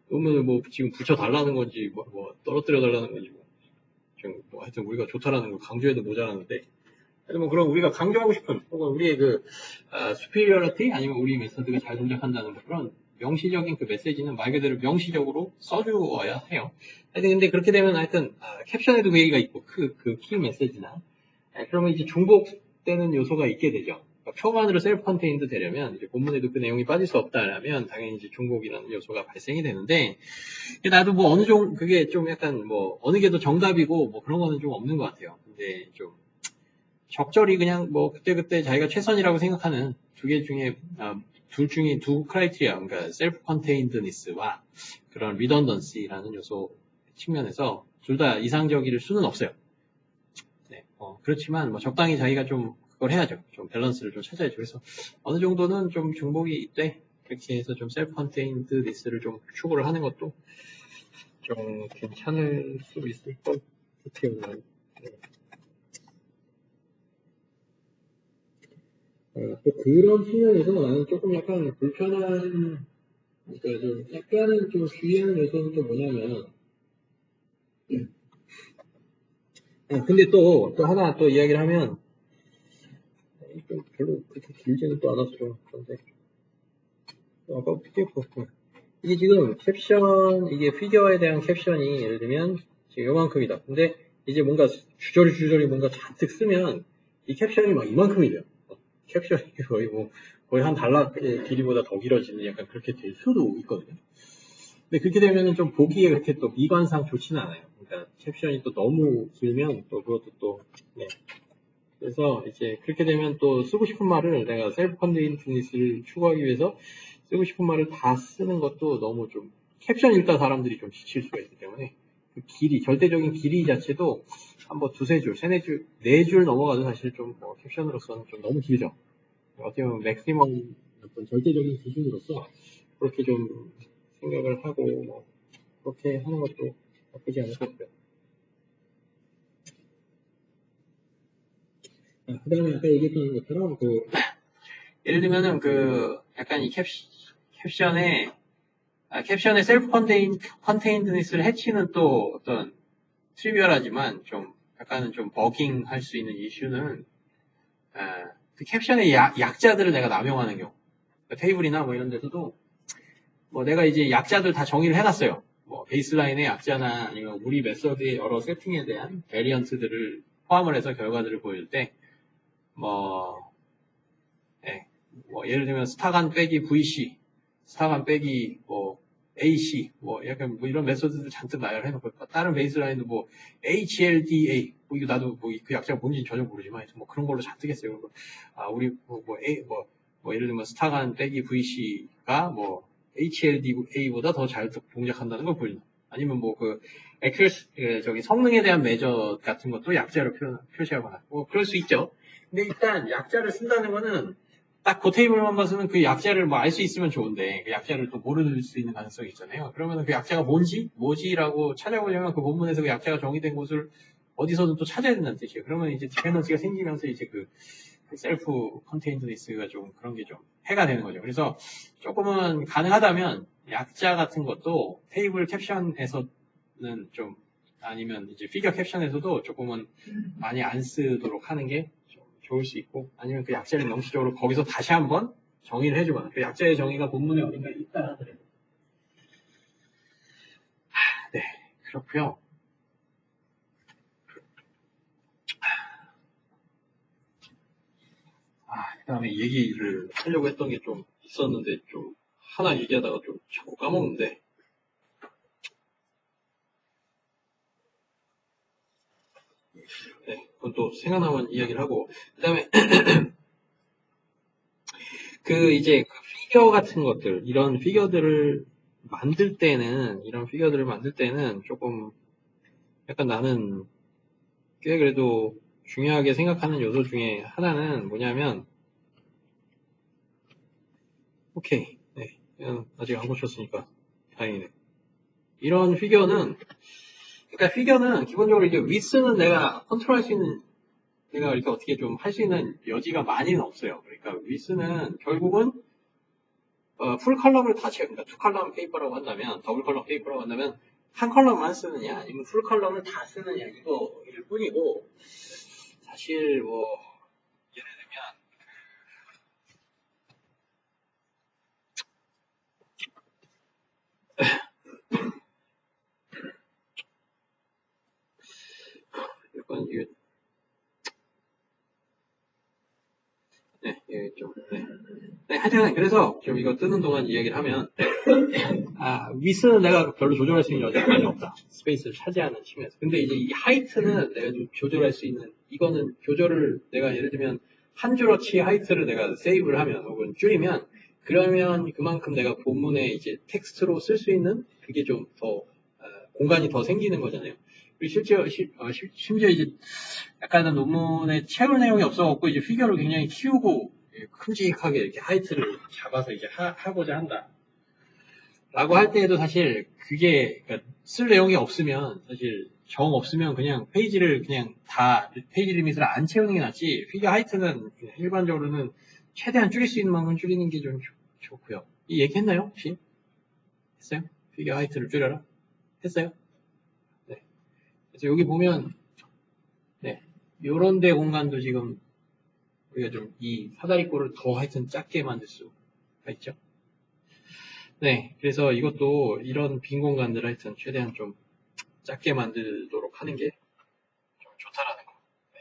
논문을 뭐 지금 붙여달라는 건지 뭐 떨어뜨려달라는 건지 뭐 하여튼 우리가 좋다라는 걸 강조해도 모자라는데 하여튼 뭐 그럼 우리가 강조하고 싶은 혹은 우리의 그 superiority 아니면 우리 메서드가 잘 동작한다는 그런 명시적인 그 메시지는 말 그대로 명시적으로 써주어야 해요. 하여튼 근데 그렇게 되면 하여튼 캡션에도 그 얘기가 있고 그 키 메시지나 그러면 이제 중복되는 요소가 있게 되죠. 그러니까 표만으로 셀프 컨테인드 되려면 이제 본문에도 그 내용이 빠질 수 없다라면 당연히 이제 중복이라는 요소가 발생이 되는데 나도 뭐 어느 정도 그게 좀 약간 뭐 어느 게 더 정답이고 뭐 그런 거는 좀 없는 것 같아요. 근데 좀 적절히 그냥 뭐 그때그때 자기가 최선이라고 생각하는 두 개 중에 둘 중에 두 크라이테리아 그러니까 셀프 컨테인드니스와 그런 리던던시라는 요소 측면에서 둘 다 이상적일 수는 없어요. 네, 그렇지만 뭐 적당히 자기가 좀 그걸 해야죠. 좀 밸런스를 좀 찾아야죠. 그래서 어느 정도는 좀 중복이 있대. 그렇게 해서 좀 셀프 컨테인드 니스를 좀 추구를 하는 것도 좀 괜찮을 수 있을 것 디테일만. 또 그런 측면에서 나는 조금 약간 불편한, 그러니까 좀 약간은 좀 주의하는 요소는 또 뭐냐면, 근데 또 하나 또 이야기를 하면, 좀 별로 그렇게 길지는 또 않아서 좀 그런데, 아까 PDF, 이게 지금 캡션, 이게 피규어에 대한 캡션이 예를 들면 지금 요만큼이다. 근데 이제 뭔가 주저리 뭔가 잔뜩 쓰면 이 캡션이 막 이만큼이 돼요. 캡션이 거의 한 단락의 길이보다 더 길어지는 약간 그렇게 될 수도 있거든요. 근데 그렇게 되면은 좀 보기에 그렇게 또 미관상 좋지는 않아요. 그러니까 캡션이 또 너무 길면 또 그것도 또, 네. 그래서 이제 그렇게 되면 또 쓰고 싶은 말을 내가 셀프 컨테인트니스를 추구하기 위해서 쓰고 싶은 말을 다 쓰는 것도 너무 좀 캡션 읽다 사람들이 좀 지칠 수가 있기 때문에 그 길이, 절대적인 길이 자체도 한번 두세 줄, 세네 줄, 네 줄 넘어가도 사실 좀 뭐 캡션으로서는 좀 너무 길죠. 어떻게 보면 맥시멈 어떤 절대적인 기준으로서 그렇게 좀 생각을 하고 뭐 그렇게 하는 것도 나쁘지 않을 것 같고요. 그 다음에 아까 얘기했던 것처럼 예를 들면은 약간 이 캡션의 셀프 컨테인드니스를 해치는 또 어떤 트리비얼하지만 좀 약간은 좀 버깅 할 수 있는 이슈는 그 캡션의 약자들을 내가 남용하는 경우. 그러니까 테이블이나 뭐 이런 데서도 뭐 내가 이제 약자들 다 정의를 해놨어요. 뭐 베이스라인의 약자나 아니면 우리 메서드의 여러 세팅에 대한 베리언트들을 포함을 해서 결과들을 보일 때 뭐 예를 들면 스타간 빼기 VC, 스타간 빼기 뭐 AC, 뭐 약간 뭐 이런 메소드들 잔뜩 나열해 놓고 다른 베이스라인도 뭐 HLDA, 뭐 이거 나도 뭐 그 약자가 뭔지 전혀 모르지만 뭐 그런 걸로 잔뜩 했어요. 우리 뭐 예를 들면 스타간 빼기 VC가 뭐 HLDA보다 더 잘 동작한다는 걸 보인다. 아니면 뭐 저기 성능에 대한 매저 같은 것도 약자로 표시하거나 뭐 그럴 수 있죠. 근데 일단 약자를 쓴다는 거는 딱 그 테이블만 봐서는 그 약자를 뭐 알 수 있으면 좋은데 그 약자를 또 모를 수 있는 가능성이 있잖아요. 그러면 그 약자가 뭐지라고 찾아보려면 그 본문에서 그 약자가 정의된 곳을 어디서든 또 찾아야 된다는 뜻이에요. 그러면 이제 디펜던시가 생기면서 이제 그 셀프 컨테인드니스가 좀 그런 게 좀 해가 되는 거죠. 그래서 조금은 가능하다면 약자 같은 것도 테이블 캡션에서는 좀 아니면 이제 피겨 캡션에서도 조금은 많이 안 쓰도록 하는 게 좋을 수 있고 아니면 그 약자를 명시적으로 거기서 다시 한번 정의를 해주거나 그 약자의 정의가 본문에 어딘가 있다 하더라도 네 그렇고요. 그 다음에 얘기를 하려고 했던 게 좀 있었는데 좀 하나 얘기하다가 좀 자꾸 까먹는데 네 그건 또 생각나면 이야기를 하고 그 다음에 이제 피겨 같은 것들 이런 피겨들을 만들 때는 조금 약간 나는 꽤 그래도 중요하게 생각하는 요소 중에 하나는 뭐냐면 오케이 네 아직 안 고쳤으니까 다행이네. 이런 피겨는 그러니까 피겨는 기본적으로 이제 위스는 내가 컨트롤할 수 있는 내가 이렇게 어떻게 좀 할 수 있는 여지가 많이는 없어요. 그러니까 위스는 결국은 풀 컬럼을 다 그러니까 투 컬럼 페이퍼라고 한다면 더블 컬럼 페이퍼라고 한다면 한 컬럼만 쓰느냐 아니면 풀 컬럼을 다 쓰느냐 이거일 뿐이고 사실 뭐 예를 들면 이게 하여튼 그래서 좀 이거 뜨는 동안 이야기를 하면 위스는 내가 별로 조절할 수 있는 여지가 많이 없다. 스페이스를 차지하는 측면에서. 근데 이제 이 하이트는 내가 좀 조절할 수 있는 이거는 조절을 내가 예를 들면 한 줄어치 하이트를 내가 세이브를 하면 혹은 줄이면 그러면 그만큼 내가 본문에 이제 텍스트로 쓸 수 있는 그게 좀 더 공간이 더 생기는 거잖아요. 그리고 심지어 이제 약간은 논문에 채울 내용이 없어갖고 이제 피겨를 굉장히 키우고 큼직하게 이렇게 하이트를 잡아서 이제 하고자 한다. 라고 할 때에도 사실 그게 그러니까 쓸 내용이 없으면 사실 정 없으면 그냥 페이지를 그냥 다 페이지 리밋을 안 채우는 게 낫지. 피규어 하이트는 일반적으로는 최대한 줄일 수 있는 만큼 줄이는 게 좀 좋고요. 이 얘기 했나요? 혹시? 했어요? 피규어 하이트를 줄여라? 했어요? 네. 그래서 여기 보면 네. 요런 데 공간도 지금 우리가 좀 이 사다리꼴을 더 하여튼 작게 만들 수가 있죠. 네. 그래서 이것도 이런 빈 공간들 하여튼 최대한 좀 작게 만들도록 하는 게 좀 좋다라는 거. 네.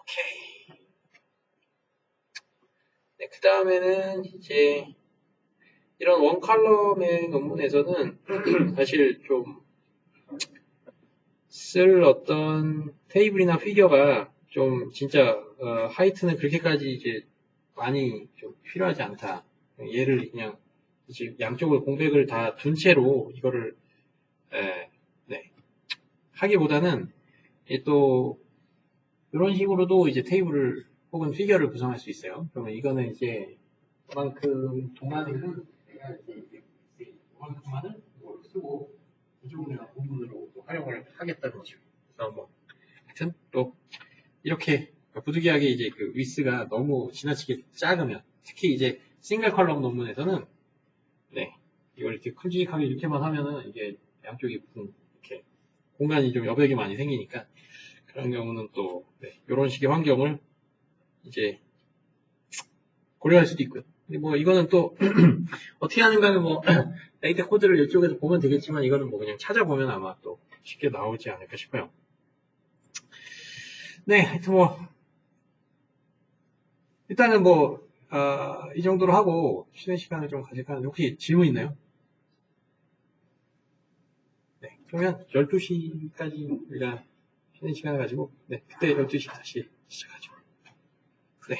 오케이. 네, 그 다음에는 이제 이런 원 컬럼의 논문에서는 사실 좀 쓸 어떤 테이블이나 피규어가 좀 진짜 하이트는 그렇게까지 이제 많이 좀 필요하지 않다. 얘를 그냥 이제 양쪽을 공백을 다 둔 채로 이거를 네, 하기보다는 또 이런 식으로도 이제 테이블을 혹은 피규어를 구성할 수 있어요. 그러면 이거는 이제 그만큼 동안에는 내가 이제 이만큼만을 쓰고 이쪽으로 내가 부분으로 또 활용을 하겠다는 거죠. 그래서 뭐 하여튼 또 이렇게 부득이하게 이제 그 위스가 너무 지나치게 작으면 특히 이제 싱글 컬럼 논문에서는 네 이걸 이렇게 큼직하게 이렇게만 하면은 이게 양쪽이 무슨 이렇게 공간이 좀 여백이 많이 생기니까 그런 경우는 또 이런 식의 환경을 이제 고려할 수도 있고요. 근데 뭐 이거는 또 어떻게 하는가는 뭐 데이터 코드를 이쪽에서 보면 되겠지만 이거는 뭐 그냥 찾아보면 아마 또 쉽게 나오지 않을까 싶어요. 네, 하여튼 뭐 일단은 뭐 이 정도로 하고 쉬는 시간을 좀 가질까 하는데 혹시 질문 있나요? 네, 그러면 12시까지 우리가 쉬는 시간을 가지고 네, 그때 12시 다시 시작하죠. 네.